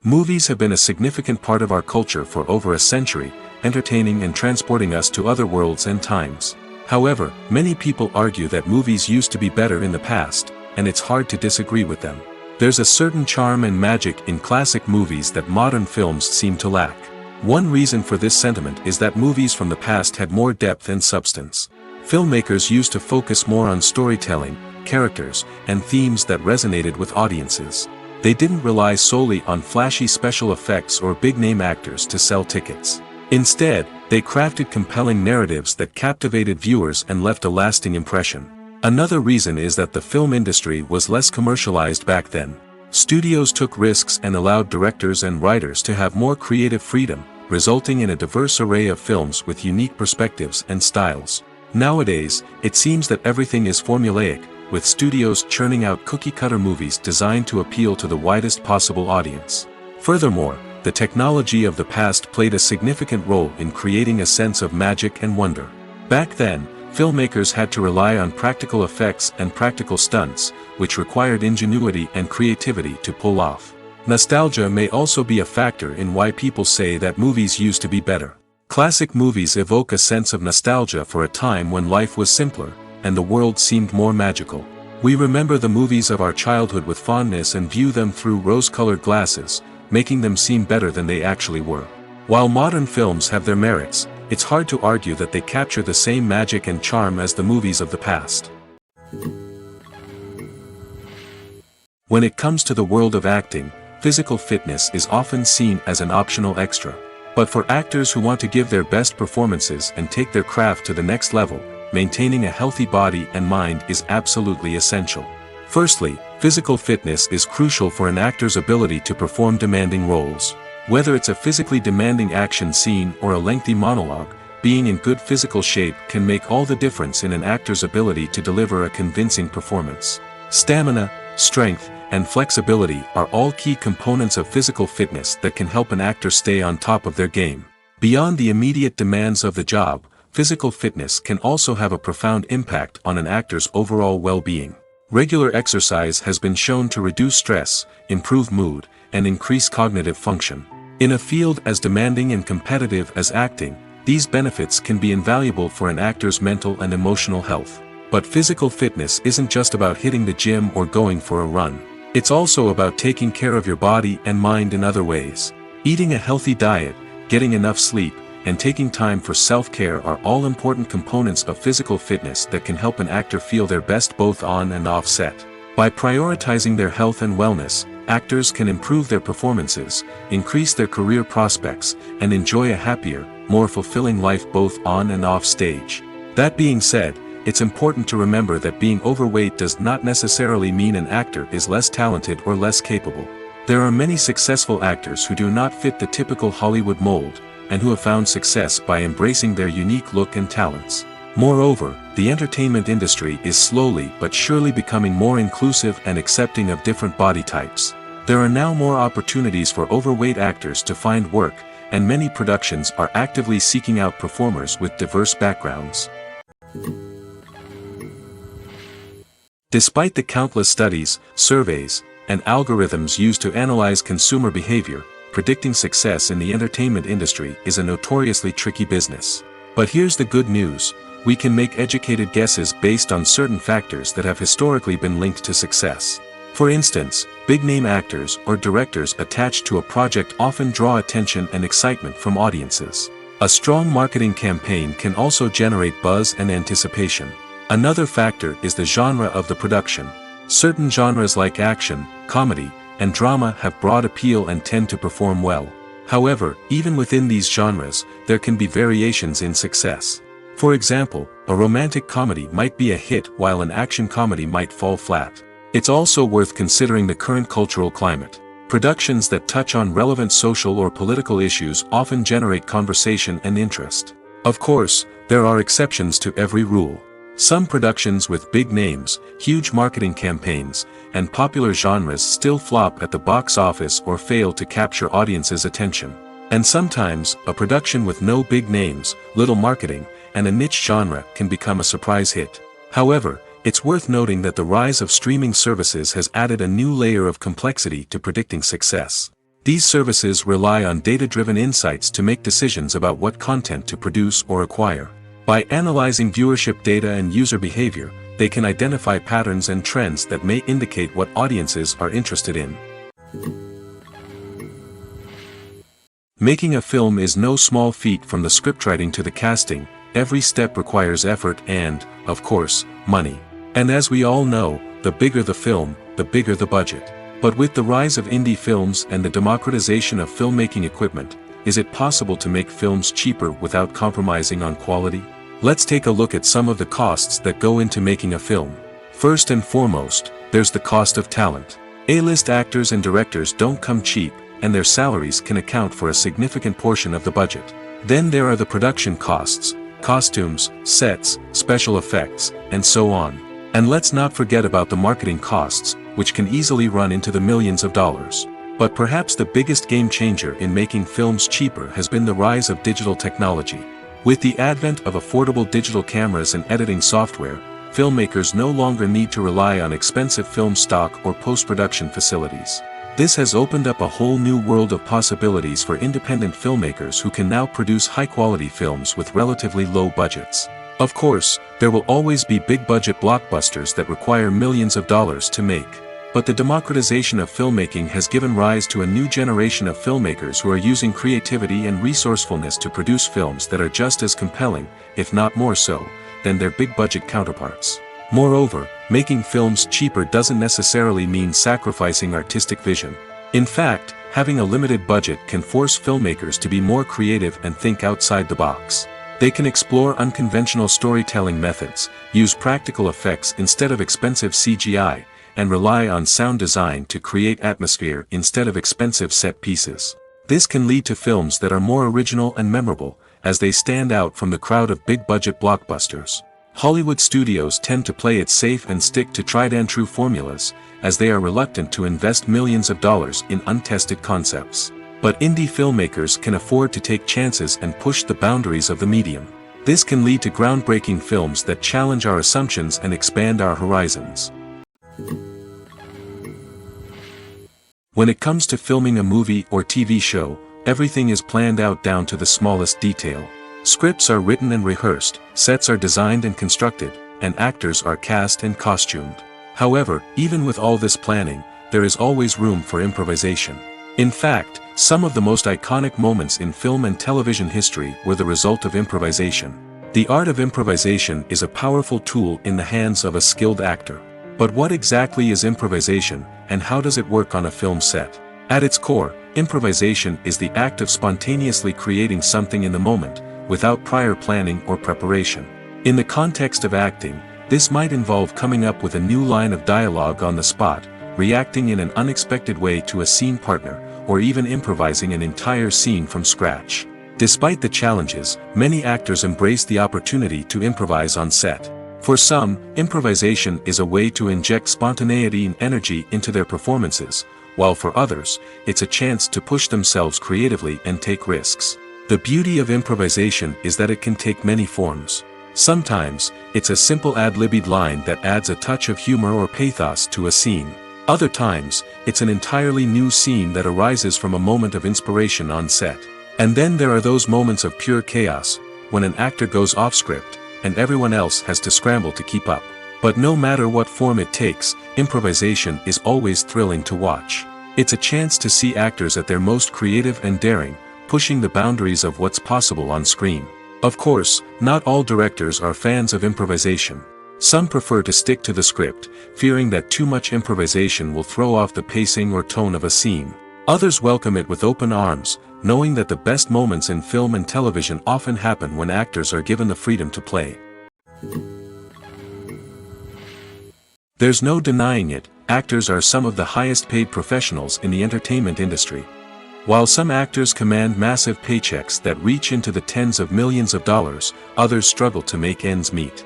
A: Movies have been a significant part of our culture for over a century, entertaining and transporting us to other worlds and times. However, many people argue that movies used to be better in the past, and it's hard to disagree with them. There's a certain charm and magic in classic movies that modern films seem to lack. One reason for this sentiment is that movies from the past had more depth and substance. Filmmakers used to focus more on storytelling, characters, and themes that resonated with audiences. They didn't rely solely on flashy special effects or big-name actors to sell tickets. Instead, they crafted compelling narratives that captivated viewers and left a lasting impression. Another reason is that the film industry was less commercialized back then. Studios took risks and allowed directors and writers to have more creative freedom, resulting in a diverse array of films with unique perspectives and styles. Nowadays, it seems that everything is formulaic, with studios churning out cookie-cutter movies designed to appeal to the widest possible audience. Furthermore, the technology of the past played a significant role in creating a sense of magic and wonder. Back then, filmmakers had to rely on practical effects and practical stunts, which required ingenuity and creativity to pull off. Nostalgia may also be a factor in why people say that movies used to be better. Classic movies evoke a sense of nostalgia for a time when life was simpler, and the world seemed more magical. We remember the movies of our childhood with fondness and view them through rose-colored glasses, making them seem better than they actually were. While modern films have their merits, it's hard to argue that they capture the same magic and charm as the movies of the past. When it comes to the world of acting, physical fitness is often seen as an optional extra. But for actors who want to give their best performances and take their craft to the next level, maintaining a healthy body and mind is absolutely essential. Firstly, physical fitness is crucial for an actor's ability to perform demanding roles. Whether it's a physically demanding action scene or a lengthy monologue, being in good physical shape can make all the difference in an actor's ability to deliver a convincing performance. Stamina, strength, and flexibility are all key components of physical fitness that can help an actor stay on top of their game. Beyond the immediate demands of the job, physical fitness can also have a profound impact on an actor's overall well-being. Regular exercise has been shown to reduce stress, improve mood, and increase cognitive function. In a field as demanding and competitive as acting, these benefits can be invaluable for an actor's mental and emotional health. But physical fitness isn't just about hitting the gym or going for a run. It's also about taking care of your body and mind in other ways. Eating a healthy diet, getting enough sleep, and taking time for self-care are all important components of physical fitness that can help an actor feel their best both on and off set. By prioritizing their health and wellness, actors can improve their performances, increase their career prospects, and enjoy a happier, more fulfilling life both on and off stage. That being said, it's important to remember that being overweight does not necessarily mean an actor is less talented or less capable. There are many successful actors who do not fit the typical Hollywood mold, and who have found success by embracing their unique look and talents. Moreover, the entertainment industry is slowly but surely becoming more inclusive and accepting of different body types. There are now more opportunities for overweight actors to find work, and many productions are actively seeking out performers with diverse backgrounds. Despite the countless studies, surveys, and algorithms used to analyze consumer behavior, predicting success in the entertainment industry is a notoriously tricky business. But here's the good news: we can make educated guesses based on certain factors that have historically been linked to success. For instance, big-name actors or directors attached to a project often draw attention and excitement from audiences. A strong marketing campaign can also generate buzz and anticipation. Another factor is the genre of the production. Certain genres like action, comedy, and drama have broad appeal and tend to perform well. However, even within these genres, there can be variations in success. For example, a romantic comedy might be a hit while an action comedy might fall flat. It's also worth considering the current cultural climate. Productions that touch on relevant social or political issues often generate conversation and interest. Of course, there are exceptions to every rule. Some productions with big names, huge marketing campaigns, and popular genres still flop at the box office or fail to capture audiences' attention. And sometimes, a production with no big names, little marketing, and a niche genre can become a surprise hit. However, it's worth noting that the rise of streaming services has added a new layer of complexity to predicting success. These services rely on data-driven insights to make decisions about what content to produce or acquire. By analyzing viewership data and user behavior, they can identify patterns and trends that may indicate what audiences are interested in. Making a film is no small feat. From the scriptwriting to the casting, every step requires effort and, of course, money. And as we all know, the bigger the film, the bigger the budget. But with the rise of indie films and the democratization of filmmaking equipment, is it possible to make films cheaper without compromising on quality? Let's take a look at some of the costs that go into making a film. First and foremost, there's the cost of talent. A-list actors and directors don't come cheap, and their salaries can account for a significant portion of the budget. Then there are the production costs, costumes, sets, special effects, and so on. And let's not forget about the marketing costs, which can easily run into the millions of dollars. But perhaps the biggest game changer in making films cheaper has been the rise of digital technology. With the advent of affordable digital cameras and editing software, filmmakers no longer need to rely on expensive film stock or post-production facilities. This has opened up a whole new world of possibilities for independent filmmakers who can now produce high-quality films with relatively low budgets. Of course, there will always be big-budget blockbusters that require millions of dollars to make. But the democratization of filmmaking has given rise to a new generation of filmmakers who are using creativity and resourcefulness to produce films that are just as compelling, if not more so, than their big-budget counterparts. Moreover, making films cheaper doesn't necessarily mean sacrificing artistic vision. In fact, having a limited budget can force filmmakers to be more creative and think outside the box. They can explore unconventional storytelling methods, use practical effects instead of expensive CGI, and rely on sound design to create atmosphere instead of expensive set pieces. This can lead to films that are more original and memorable, as they stand out from the crowd of big-budget blockbusters. Hollywood studios tend to play it safe and stick to tried-and-true formulas, as they are reluctant to invest millions of dollars in untested concepts. But indie filmmakers can afford to take chances and push the boundaries of the medium. This can lead to groundbreaking films that challenge our assumptions and expand our horizons. When it comes to filming a movie or TV show, everything is planned out down to the smallest detail. Scripts are written and rehearsed, sets are designed and constructed, and actors are cast and costumed. However, even with all this planning, there is always room for improvisation. In fact, some of the most iconic moments in film and television history were the result of improvisation. The art of improvisation is a powerful tool in the hands of a skilled actor. But what exactly is improvisation, and how does it work on a film set? At its core, improvisation is the act of spontaneously creating something in the moment, without prior planning or preparation. In the context of acting, this might involve coming up with a new line of dialogue on the spot, reacting in an unexpected way to a scene partner, or even improvising an entire scene from scratch. Despite the challenges, many actors embrace the opportunity to improvise on set. For some, improvisation is a way to inject spontaneity and energy into their performances, while for others, it's a chance to push themselves creatively and take risks. The beauty of improvisation is that it can take many forms. Sometimes, it's a simple ad-libbed line that adds a touch of humor or pathos to a scene. Other times, it's an entirely new scene that arises from a moment of inspiration on set. And then there are those moments of pure chaos, when an actor goes off script, and everyone else has to scramble to keep up. But no matter what form it takes, improvisation is always thrilling to watch. It's a chance to see actors at their most creative and daring, pushing the boundaries of what's possible on screen. Of course, not all directors are fans of improvisation. Some prefer to stick to the script, fearing that too much improvisation will throw off the pacing or tone of a scene. Others welcome it with open arms, knowing that the best moments in film and television often happen when actors are given the freedom to play. There's no denying it, actors are some of the highest paid professionals in the entertainment industry. While some actors command massive paychecks that reach into the tens of millions of dollars, others struggle to make ends meet.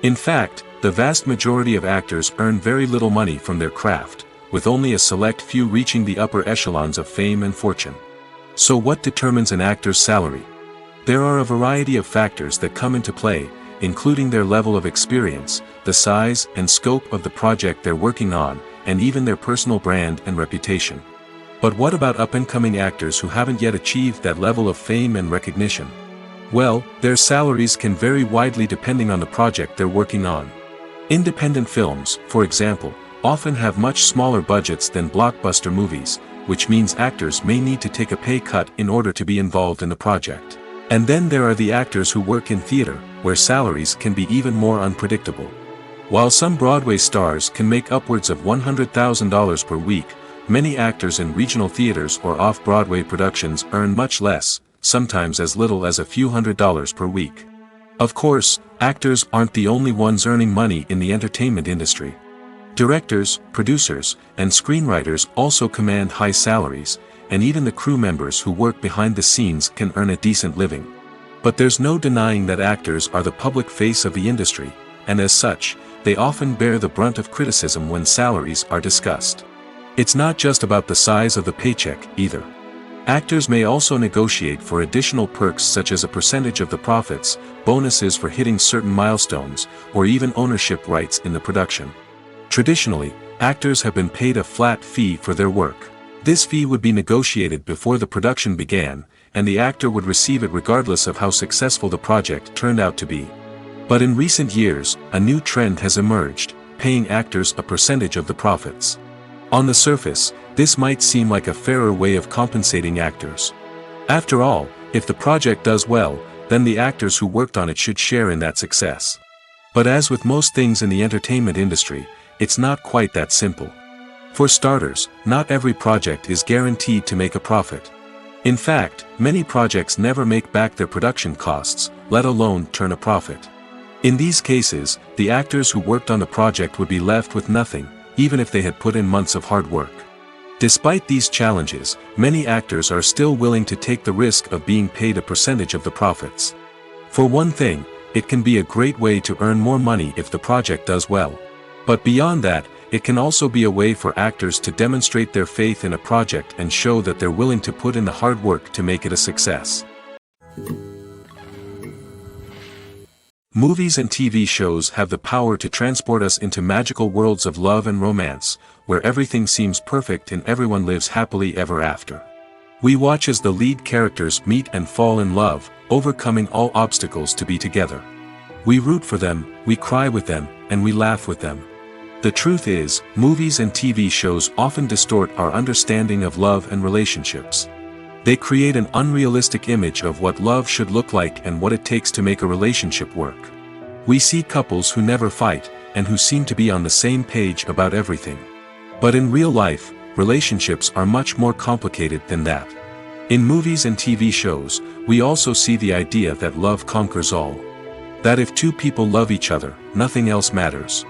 A: In fact, the vast majority of actors earn very little money from their craft, with only a select few reaching the upper echelons of fame and fortune. So what determines an actor's salary? There are a variety of factors that come into play, including their level of experience, the size and scope of the project they're working on, and even their personal brand and reputation. But what about up-and-coming actors who haven't yet achieved that level of fame and recognition? Well, their salaries can vary widely depending on the project they're working on. Independent films, for example, often have much smaller budgets than blockbuster movies, which means actors may need to take a pay cut in order to be involved in the project. And then there are the actors who work in theater, where salaries can be even more unpredictable. While some Broadway stars can make upwards of $100,000 per week, many actors in regional theaters or off-Broadway productions earn much less, sometimes as little as a few $100s per week. Of course, actors aren't the only ones earning money in the entertainment industry. Directors, producers, and screenwriters also command high salaries, and even the crew members who work behind the scenes can earn a decent living. But there's no denying that actors are the public face of the industry, and as such, they often bear the brunt of criticism when salaries are discussed. It's not just about the size of the paycheck, either. Actors may also negotiate for additional perks such as a percentage of the profits, bonuses for hitting certain milestones, or even ownership rights in the production. Traditionally, actors have been paid a flat fee for their work. This fee would be negotiated before the production began, and the actor would receive it regardless of how successful the project turned out to be. But in recent years, a new trend has emerged, paying actors a percentage of the profits. On the surface, this might seem like a fairer way of compensating actors. After all, if the project does well, then the actors who worked on it should share in that success. But as with most things in the entertainment industry, it's not quite that simple. For starters, not every project is guaranteed to make a profit. In fact, many projects never make back their production costs, let alone turn a profit. In these cases, the actors who worked on the project would be left with nothing, even if they had put in months of hard work. Despite these challenges, many actors are still willing to take the risk of being paid a percentage of the profits. For one thing, it can be a great way to earn more money if the project does well. But beyond that, it can also be a way for actors to demonstrate their faith in a project and show that they're willing to put in the hard work to make it a success. Movies and TV shows have the power to transport us into magical worlds of love and romance, where everything seems perfect and everyone lives happily ever after. We watch as the lead characters meet and fall in love, overcoming all obstacles to be together. We root for them, we cry with them, and we laugh with them. The truth is, movies and TV shows often distort our understanding of love and relationships. They create an unrealistic image of what love should look like and what it takes to make a relationship work. We see couples who never fight, and who seem to be on the same page about everything. But in real life, relationships are much more complicated than that. In movies and TV shows, we also see the idea that love conquers all. That if two people love each other, nothing else matters.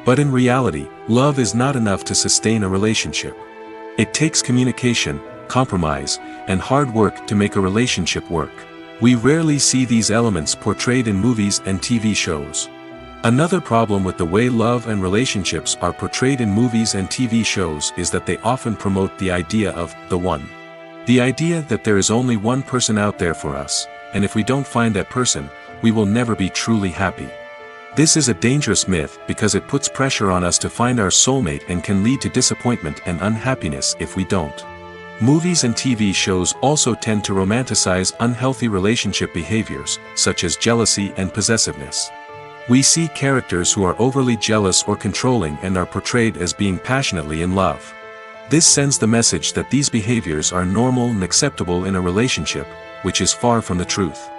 A: But in reality, love is not enough to sustain a relationship. It takes communication, compromise, and hard work to make a relationship work. We rarely see these elements portrayed in movies and TV shows. Another problem with the way love and relationships are portrayed in movies and TV shows is that they often promote the idea of the one. The idea that there is only one person out there for us, and if we don't find that person, we will never be truly happy. This is a dangerous myth because it puts pressure on us to find our soulmate and can lead to disappointment and unhappiness if we don't. Movies and TV shows also tend to romanticize unhealthy relationship behaviors, such as jealousy and possessiveness. We see characters who are overly jealous or controlling and are portrayed as being passionately in love. This sends the message that these behaviors are normal and acceptable in a relationship, which is far from the truth.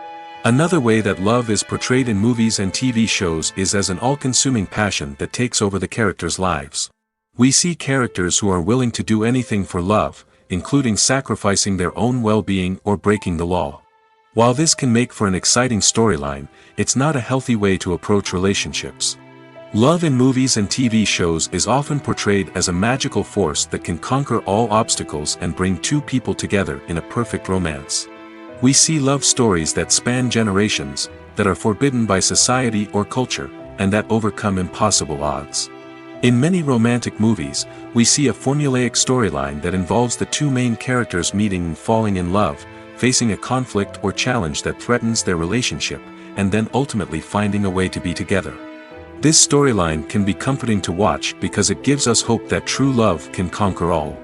A: Another way that love is portrayed in movies and TV shows is as an all-consuming passion that takes over the characters' lives. We see characters who are willing to do anything for love, including sacrificing their own well-being or breaking the law. While this can make for an exciting storyline, it's not a healthy way to approach relationships. Love in movies and TV shows is often portrayed as a magical force that can conquer all obstacles and bring two people together in a perfect romance. We see love stories that span generations, that are forbidden by society or culture, and that overcome impossible odds. In many romantic movies, we see a formulaic storyline that involves the two main characters meeting and falling in love, facing a conflict or challenge that threatens their relationship, and then ultimately finding a way to be together. This storyline can be comforting to watch because it gives us hope that true love can conquer all.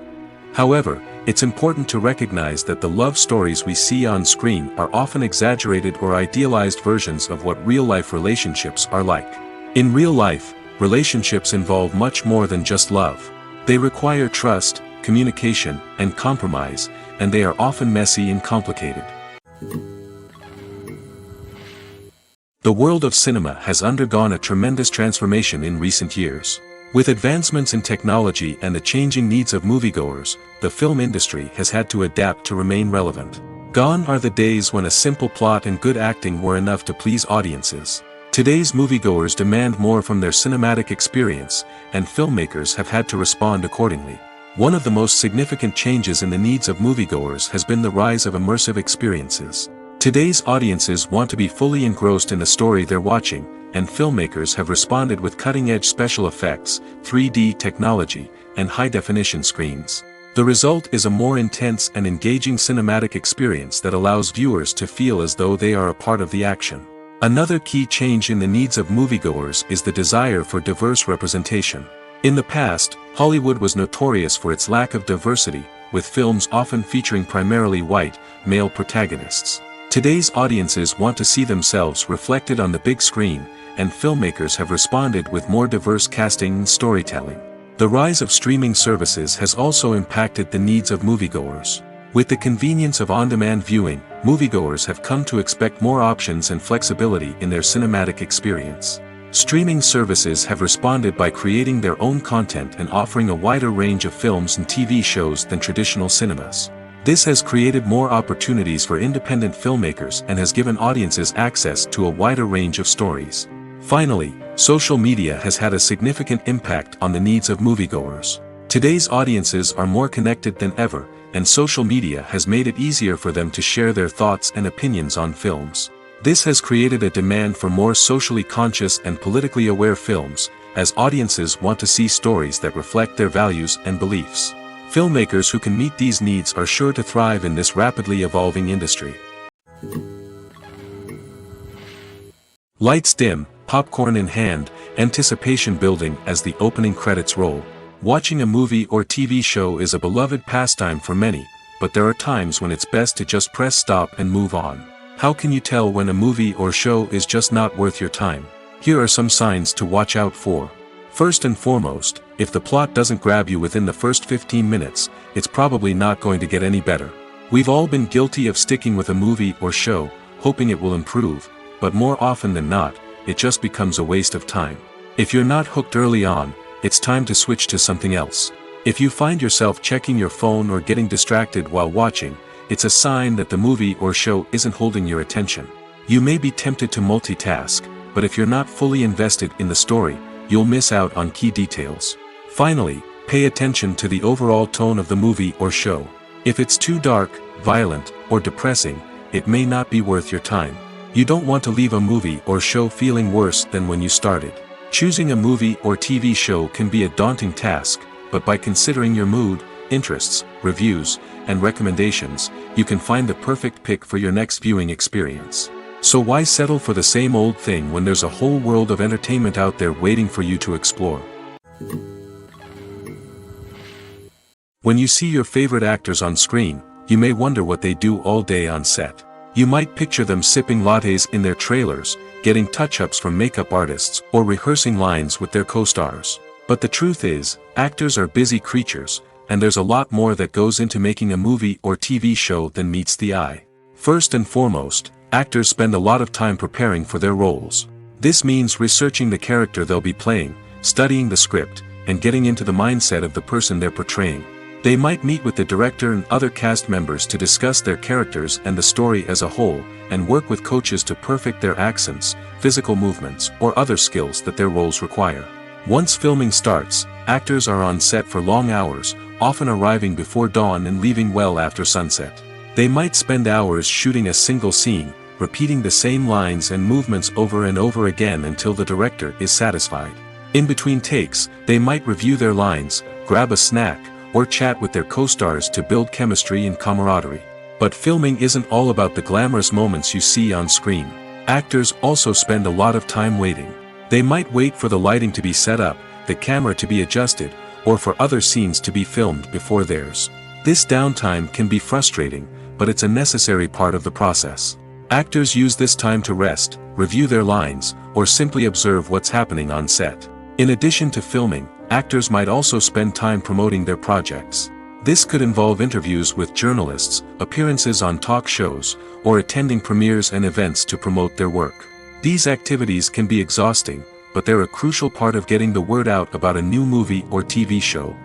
A: However, it's important to recognize that the love stories we see on screen are often exaggerated or idealized versions of what real-life relationships are like. In real life, relationships involve much more than just love. They require trust, communication, and compromise, and they are often messy and complicated. The world of cinema has undergone a tremendous transformation in recent years. With advancements in technology and the changing needs of moviegoers, the film industry has had to adapt to remain relevant. Gone are the days when a simple plot and good acting were enough to please audiences. Today's moviegoers demand more from their cinematic experience, and filmmakers have had to respond accordingly. One of the most significant changes in the needs of moviegoers has been the rise of immersive experiences. Today's audiences want to be fully engrossed in the story they're watching, and filmmakers have responded with cutting-edge special effects, 3D technology, and high-definition screens. The result is a more intense and engaging cinematic experience that allows viewers to feel as though they are a part of the action. Another key change in the needs of moviegoers is the desire for diverse representation. In the past, Hollywood was notorious for its lack of diversity, with films often featuring primarily white, male protagonists. Today's audiences want to see themselves reflected on the big screen, and filmmakers have responded with more diverse casting and storytelling. The rise of streaming services has also impacted the needs of moviegoers. With the convenience of on-demand viewing, moviegoers have come to expect more options and flexibility in their cinematic experience. Streaming services have responded by creating their own content and offering a wider range of films and TV shows than traditional cinemas. This has created more opportunities for independent filmmakers and has given audiences access to a wider range of stories. Finally, social media has had a significant impact on the needs of moviegoers. Today's audiences are more connected than ever, and social media has made it easier for them to share their thoughts and opinions on films. This has created a demand for more socially conscious and politically aware films, as audiences want to see stories that reflect their values and beliefs. Filmmakers who can meet these needs are sure to thrive in this rapidly evolving industry. Lights dim, popcorn in hand, anticipation building as the opening credits roll. Watching a movie or TV show is a beloved pastime for many, but there are times when it's best to just press stop and move on. How can you tell when a movie or show is just not worth your time? Here are some signs to watch out for. First and foremost, if the plot doesn't grab you within the first 15 minutes, it's probably not going to get any better. We've all been guilty of sticking with a movie or show, hoping it will improve, but more often than not, it just becomes a waste of time. If you're not hooked early on, it's time to switch to something else. If you find yourself checking your phone or getting distracted while watching, it's a sign that the movie or show isn't holding your attention. You may be tempted to multitask, but if you're not fully invested in the story, you'll miss out on key details. Finally, pay attention to the overall tone of the movie or show. If it's too dark, violent, or depressing, it may not be worth your time. You don't want to leave a movie or show feeling worse than when you started. Choosing a movie or TV show can be a daunting task, but by considering your mood, interests, reviews, and recommendations, you can find the perfect pick for your next viewing experience. So why settle for the same old thing when there's a whole world of entertainment out there waiting for you to explore? When you see your favorite actors on screen, you may wonder what they do all day on set. You might picture them sipping lattes in their trailers, getting touch-ups from makeup artists, or rehearsing lines with their co-stars. But the truth is, actors are busy creatures, and there's a lot more that goes into making a movie or TV show than meets the eye. First and foremost, actors spend a lot of time preparing for their roles. This means researching the character they'll be playing, studying the script, and getting into the mindset of the person they're portraying. They might meet with the director and other cast members to discuss their characters and the story as a whole, and work with coaches to perfect their accents, physical movements, or other skills that their roles require. Once filming starts, actors are on set for long hours, often arriving before dawn and leaving well after sunset. They might spend hours shooting a single scene, repeating the same lines and movements over and over again until the director is satisfied. In between takes, they might review their lines, grab a snack, or chat with their co-stars to build chemistry and camaraderie. But filming isn't all about the glamorous moments you see on screen. Actors also spend a lot of time waiting. They might wait for the lighting to be set up, the camera to be adjusted, or for other scenes to be filmed before theirs. This downtime can be frustrating, but it's a necessary part of the process. Actors use this time to rest, review their lines, or simply observe what's happening on set. In addition to filming, actors might also spend time promoting their projects. This could involve interviews with journalists, appearances on talk shows, or attending premieres and events to promote their work. These activities can be exhausting, but they're a crucial part of getting the word out about a new movie or TV show.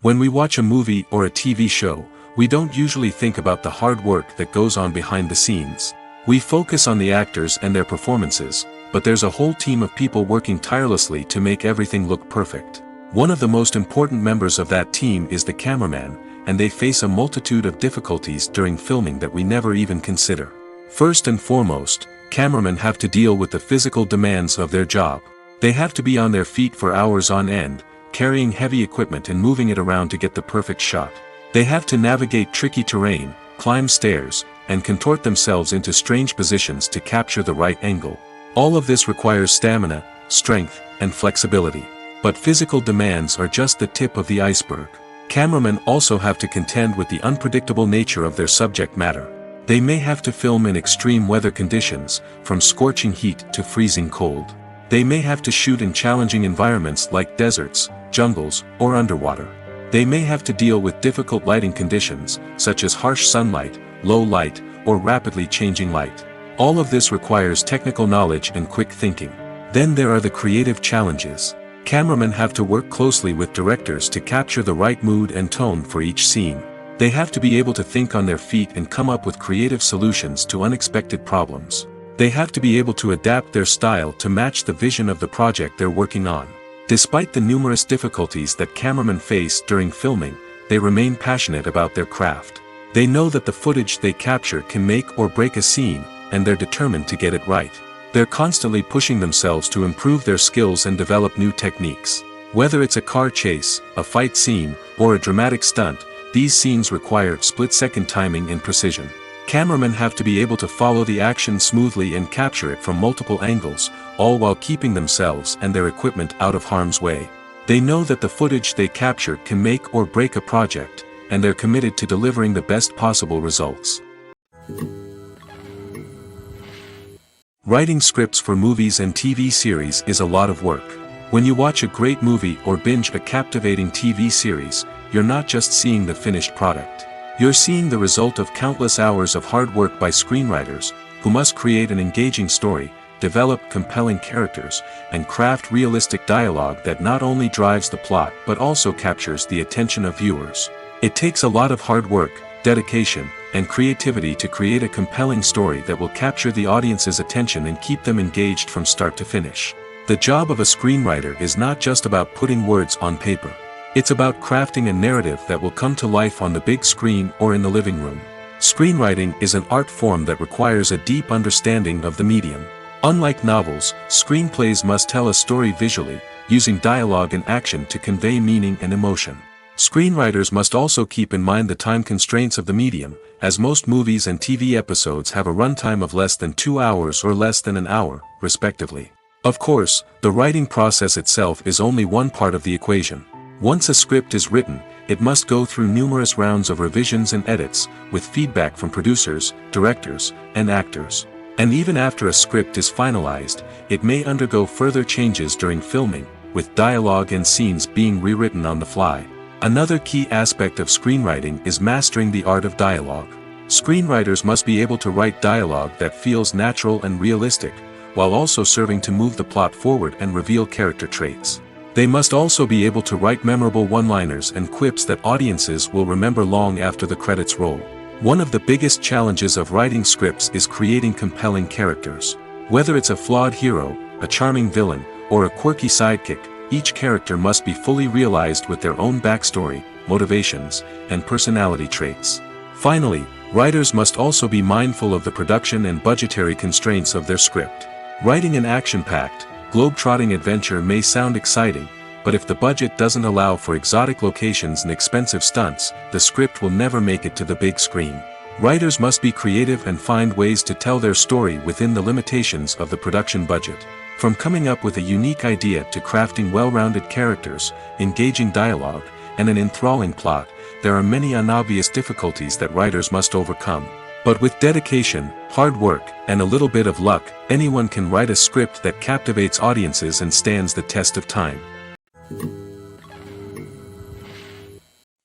A: When we watch a movie or a TV show, we don't usually think about the hard work that goes on behind the scenes. We focus on the actors and their performances, but there's a whole team of people working tirelessly to make everything look perfect. One of the most important members of that team is the cameraman, and they face a multitude of difficulties during filming that we never even consider. First and foremost, cameramen have to deal with the physical demands of their job. They have to be on their feet for hours on end, carrying heavy equipment and moving it around to get the perfect shot. They have to navigate tricky terrain, climb stairs, and contort themselves into strange positions to capture the right angle. All of this requires stamina, strength, and flexibility. But physical demands are just the tip of the iceberg. Cameramen also have to contend with the unpredictable nature of their subject matter. They may have to film in extreme weather conditions, from scorching heat to freezing cold. They may have to shoot in challenging environments like deserts, jungles, or underwater. They may have to deal with difficult lighting conditions, such as harsh sunlight, low light, or rapidly changing light. All of this requires technical knowledge and quick thinking. Then there are the creative challenges. Cameramen have to work closely with directors to capture the right mood and tone for each scene. They have to be able to think on their feet and come up with creative solutions to unexpected problems. They have to be able to adapt their style to match the vision of the project they're working on. Despite the numerous difficulties that cameramen face during filming, they remain passionate about their craft. They know that the footage they capture can make or break a scene, and they're determined to get it right. They're constantly pushing themselves to improve their skills and develop new techniques. Whether it's a car chase, a fight scene, or a dramatic stunt, these scenes require split-second timing and precision. Cameramen have to be able to follow the action smoothly and capture it from multiple angles, all while keeping themselves and their equipment out of harm's way. They know that the footage they capture can make or break a project, and they're committed to delivering the best possible results. Writing scripts for movies and TV series is a lot of work. When you watch a great movie or binge a captivating TV series, you're not just seeing the finished product. You're seeing the result of countless hours of hard work by screenwriters, who must create an engaging story, develop compelling characters, and craft realistic dialogue that not only drives the plot but also captures the attention of viewers. It takes a lot of hard work, dedication, and creativity to create a compelling story that will capture the audience's attention and keep them engaged from start to finish. The job of a screenwriter is not just about putting words on paper. It's about crafting a narrative that will come to life on the big screen or in the living room. Screenwriting is an art form that requires a deep understanding of the medium. Unlike novels, screenplays must tell a story visually, using dialogue and action to convey meaning and emotion. Screenwriters must also keep in mind the time constraints of the medium, as most movies and TV episodes have a runtime of less than 2 hours or less than an hour, respectively. Of course, the writing process itself is only one part of the equation. Once a script is written, it must go through numerous rounds of revisions and edits, with feedback from producers, directors, and actors. And even after a script is finalized, it may undergo further changes during filming, with dialogue and scenes being rewritten on the fly. Another key aspect of screenwriting is mastering the art of dialogue. Screenwriters must be able to write dialogue that feels natural and realistic, while also serving to move the plot forward and reveal character traits. They must also be able to write memorable one-liners and quips that audiences will remember long after the credits roll. One of the biggest challenges of writing scripts is creating compelling characters. Whether it's a flawed hero, a charming villain, or a quirky sidekick, each character must be fully realized with their own backstory, motivations, and personality traits. Finally, writers must also be mindful of the production and budgetary constraints of their script. Writing an action-packed, globe-trotting adventure may sound exciting, but if the budget doesn't allow for exotic locations and expensive stunts, the script will never make it to the big screen. Writers must be creative and find ways to tell their story within the limitations of the production budget. From coming up with a unique idea to crafting well-rounded characters, engaging dialogue, and an enthralling plot, there are many unobvious difficulties that writers must overcome. But with dedication, hard work, and a little bit of luck, anyone can write a script that captivates audiences and stands the test of time.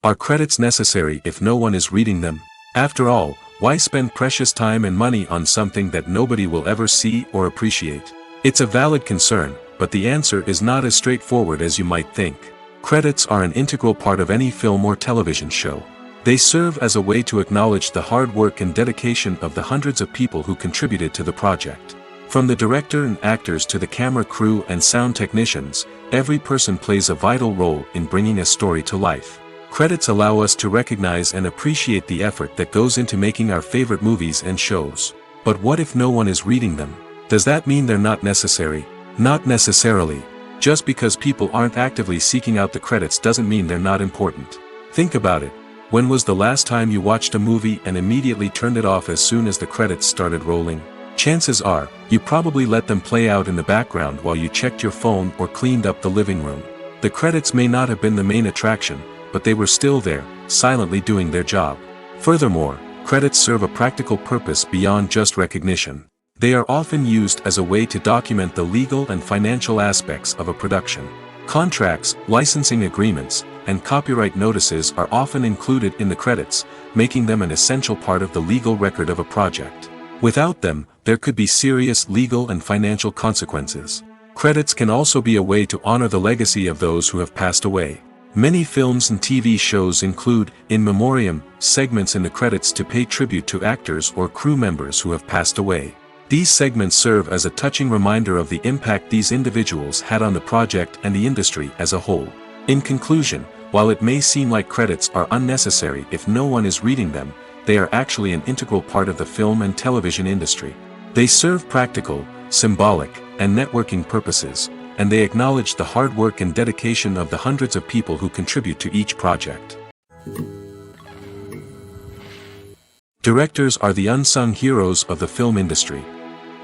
A: Are credits necessary if no one is reading them? After all, why spend precious time and money on something that nobody will ever see or appreciate? It's a valid concern, but the answer is not as straightforward as you might think. Credits are an integral part of any film or television show. They serve as a way to acknowledge the hard work and dedication of the hundreds of people who contributed to the project. From the director and actors to the camera crew and sound technicians, every person plays a vital role in bringing a story to life. Credits allow us to recognize and appreciate the effort that goes into making our favorite movies and shows. But what if no one is reading them? Does that mean they're not necessary? Not necessarily. Just because people aren't actively seeking out the credits doesn't mean they're not important. Think about it. When was the last time you watched a movie and immediately turned it off as soon as the credits started rolling? Chances are, you probably let them play out in the background while you checked your phone or cleaned up the living room. The credits may not have been the main attraction, but they were still there, silently doing their job. Furthermore, credits serve a practical purpose beyond just recognition. They are often used as a way to document the legal and financial aspects of a production. Contracts, licensing agreements, and copyright notices are often included in the credits, making them an essential part of the legal record of a project. Without them, there could be serious legal and financial consequences. Credits can also be a way to honor the legacy of those who have passed away. Many films and TV shows include, in memoriam, segments in the credits to pay tribute to actors or crew members who have passed away. These segments serve as a touching reminder of the impact these individuals had on the project and the industry as a whole. In conclusion, while it may seem like credits are unnecessary if no one is reading them, they are actually an integral part of the film and television industry. They serve practical, symbolic, and networking purposes, and they acknowledge the hard work and dedication of the hundreds of people who contribute to each project. Directors are the unsung heroes of the film industry.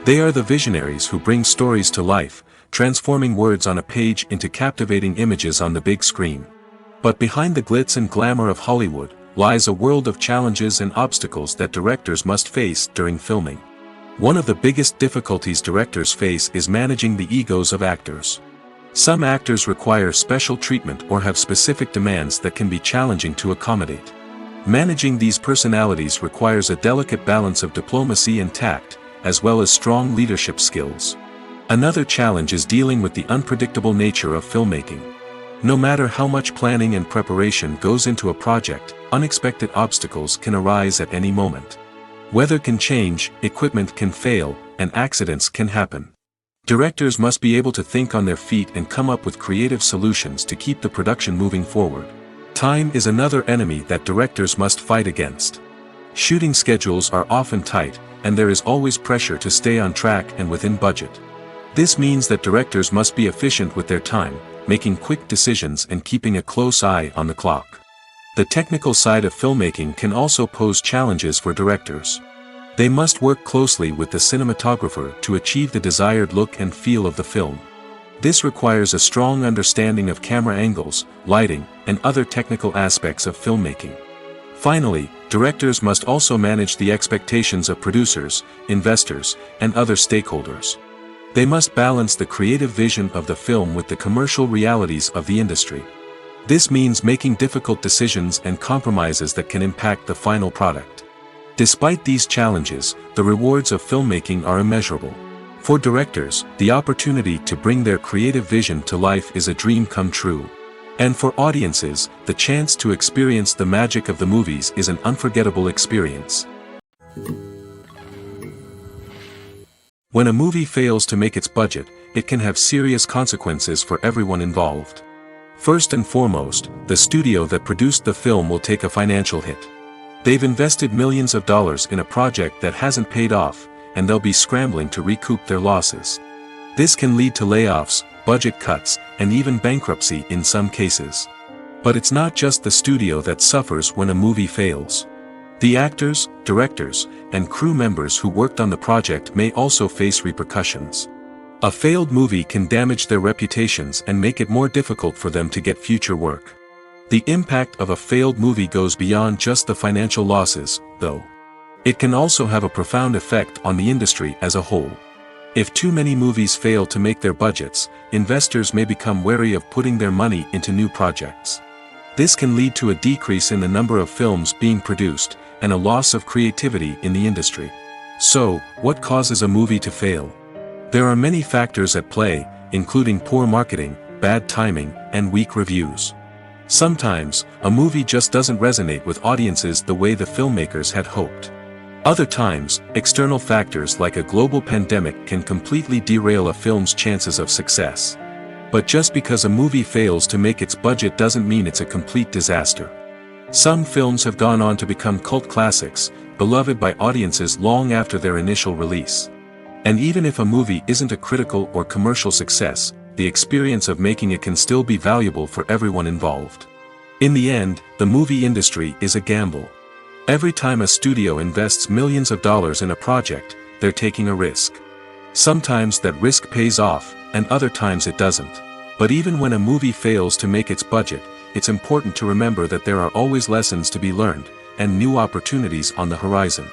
A: They are the visionaries who bring stories to life, transforming words on a page into captivating images on the big screen. But behind the glitz and glamour of Hollywood lies a world of challenges and obstacles that directors must face during filming. One of the biggest difficulties directors face is managing the egos of actors. Some actors require special treatment or have specific demands that can be challenging to accommodate. Managing these personalities requires a delicate balance of diplomacy and tact, as well as strong leadership skills. Another challenge is dealing with the unpredictable nature of filmmaking. No matter how much planning and preparation goes into a project, unexpected obstacles can arise at any moment. Weather can change, equipment can fail, and accidents can happen. Directors must be able to think on their feet and come up with creative solutions to keep the production moving forward. Time is another enemy that directors must fight against. Shooting schedules are often tight, and there is always pressure to stay on track and within budget. This means that directors must be efficient with their time, making quick decisions and keeping a close eye on the clock. The technical side of filmmaking can also pose challenges for directors. They must work closely with the cinematographer to achieve the desired look and feel of the film. This requires a strong understanding of camera angles, lighting, and other technical aspects of filmmaking. Finally, directors must also manage the expectations of producers, investors, and other stakeholders. They must balance the creative vision of the film with the commercial realities of the industry. This means making difficult decisions and compromises that can impact the final product. Despite these challenges, the rewards of filmmaking are immeasurable. For directors, the opportunity to bring their creative vision to life is a dream come true. And for audiences, the chance to experience the magic of the movies is an unforgettable experience. When a movie fails to make its budget, it can have serious consequences for everyone involved. First and foremost, the studio that produced the film will take a financial hit. They've invested millions of dollars in a project that hasn't paid off, and they'll be scrambling to recoup their losses. This can lead to layoffs, budget cuts, and even bankruptcy in some cases. But it's not just the studio that suffers when a movie fails. The actors, directors, and crew members who worked on the project may also face repercussions. A failed movie can damage their reputations and make it more difficult for them to get future work. The impact of a failed movie goes beyond just the financial losses, though. It can also have a profound effect on the industry as a whole. If too many movies fail to make their budgets, investors may become wary of putting their money into new projects. This can lead to a decrease in the number of films being produced, and a loss of creativity in the industry. So, what causes a movie to fail? There are many factors at play, including poor marketing, bad timing, and weak reviews. Sometimes, a movie just doesn't resonate with audiences the way the filmmakers had hoped. Other times, external factors like a global pandemic can completely derail a film's chances of success. But just because a movie fails to make its budget doesn't mean it's a complete disaster. Some films have gone on to become cult classics, beloved by audiences long after their initial release. And even if a movie isn't a critical or commercial success, the experience of making it can still be valuable for everyone involved. In the end, the movie industry is a gamble. Every time a studio invests millions of dollars in a project, they're taking a risk. Sometimes that risk pays off, and other times it doesn't. But even when a movie fails to make its budget, it's important to remember that there are always lessons to be learned, and new opportunities on the horizon.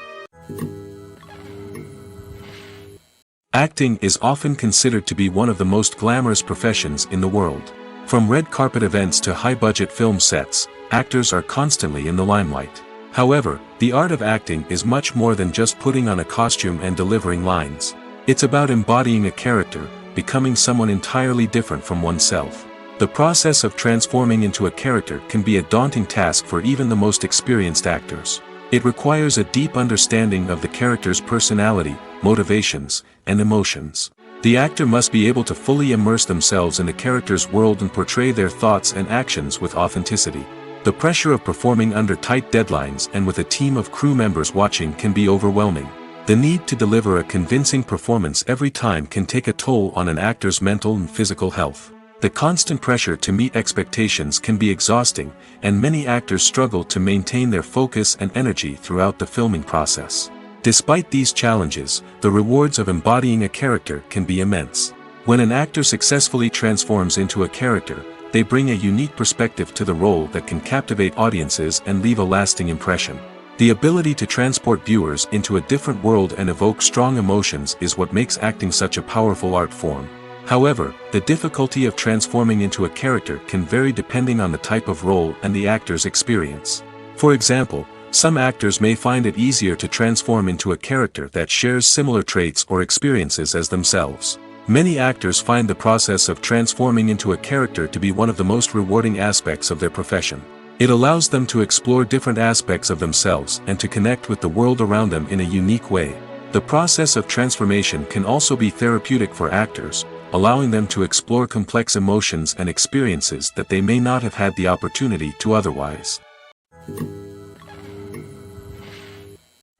A: Acting is often considered to be one of the most glamorous professions in the world. From red carpet events to high-budget film sets, actors are constantly in the limelight. However, the art of acting is much more than just putting on a costume and delivering lines. It's about embodying a character, becoming someone entirely different from oneself. The process of transforming into a character can be a daunting task for even the most experienced actors. It requires a deep understanding of the character's personality, motivations, and emotions. The actor must be able to fully immerse themselves in the character's world and portray their thoughts and actions with authenticity. The pressure of performing under tight deadlines and with a team of crew members watching can be overwhelming. The need to deliver a convincing performance every time can take a toll on an actor's mental and physical health. The constant pressure to meet expectations can be exhausting, and many actors struggle to maintain their focus and energy throughout the filming process. Despite these challenges, the rewards of embodying a character can be immense. When an actor successfully transforms into a character, they bring a unique perspective to the role that can captivate audiences and leave a lasting impression. The ability to transport viewers into a different world and evoke strong emotions is what makes acting such a powerful art form. However, the difficulty of transforming into a character can vary depending on the type of role and the actor's experience. For example, some actors may find it easier to transform into a character that shares similar traits or experiences as themselves. Many actors find the process of transforming into a character to be one of the most rewarding aspects of their profession. It allows them to explore different aspects of themselves and to connect with the world around them in a unique way. The process of transformation can also be therapeutic for actors, allowing them to explore complex emotions and experiences that they may not have had the opportunity to otherwise.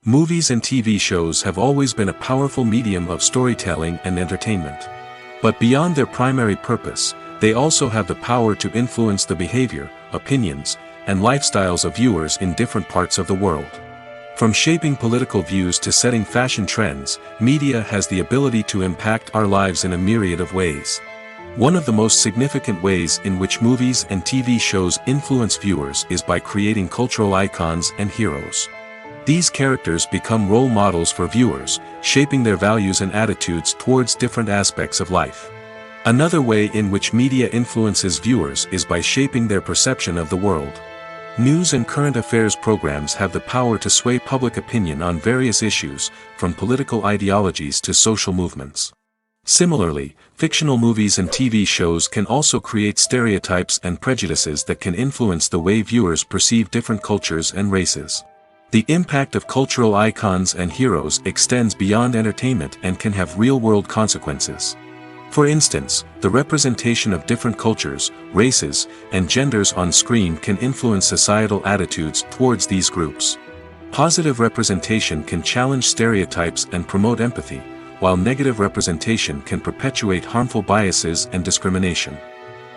A: Movies and TV shows have always been a powerful medium of storytelling and entertainment. But beyond their primary purpose, they also have the power to influence the behavior, opinions, and lifestyles of viewers in different parts of the world. From shaping political views to setting fashion trends, media has the ability to impact our lives in a myriad of ways. One of the most significant ways in which movies and TV shows influence viewers is by creating cultural icons and heroes. These characters become role models for viewers, shaping their values and attitudes towards different aspects of life. Another way in which media influences viewers is by shaping their perception of the world. News and current affairs programs have the power to sway public opinion on various issues, from political ideologies to social movements. Similarly, fictional movies and TV shows can also create stereotypes and prejudices that can influence the way viewers perceive different cultures and races. The impact of cultural icons and heroes extends beyond entertainment and can have real-world consequences. For instance, the representation of different cultures, races, and genders on screen can influence societal attitudes towards these groups. Positive representation can challenge stereotypes and promote empathy, while negative representation can perpetuate harmful biases and discrimination.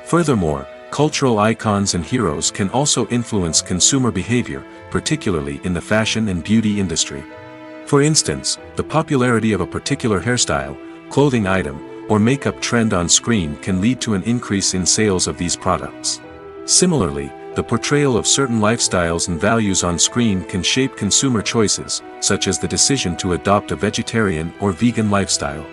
A: Furthermore, cultural icons and heroes can also influence consumer behavior, particularly in the fashion and beauty industry. For instance, the popularity of a particular hairstyle, clothing item, or makeup trend on screen can lead to an increase in sales of these products. Similarly, the portrayal of certain lifestyles and values on screen can shape consumer choices, such as the decision to adopt a vegetarian or vegan lifestyle.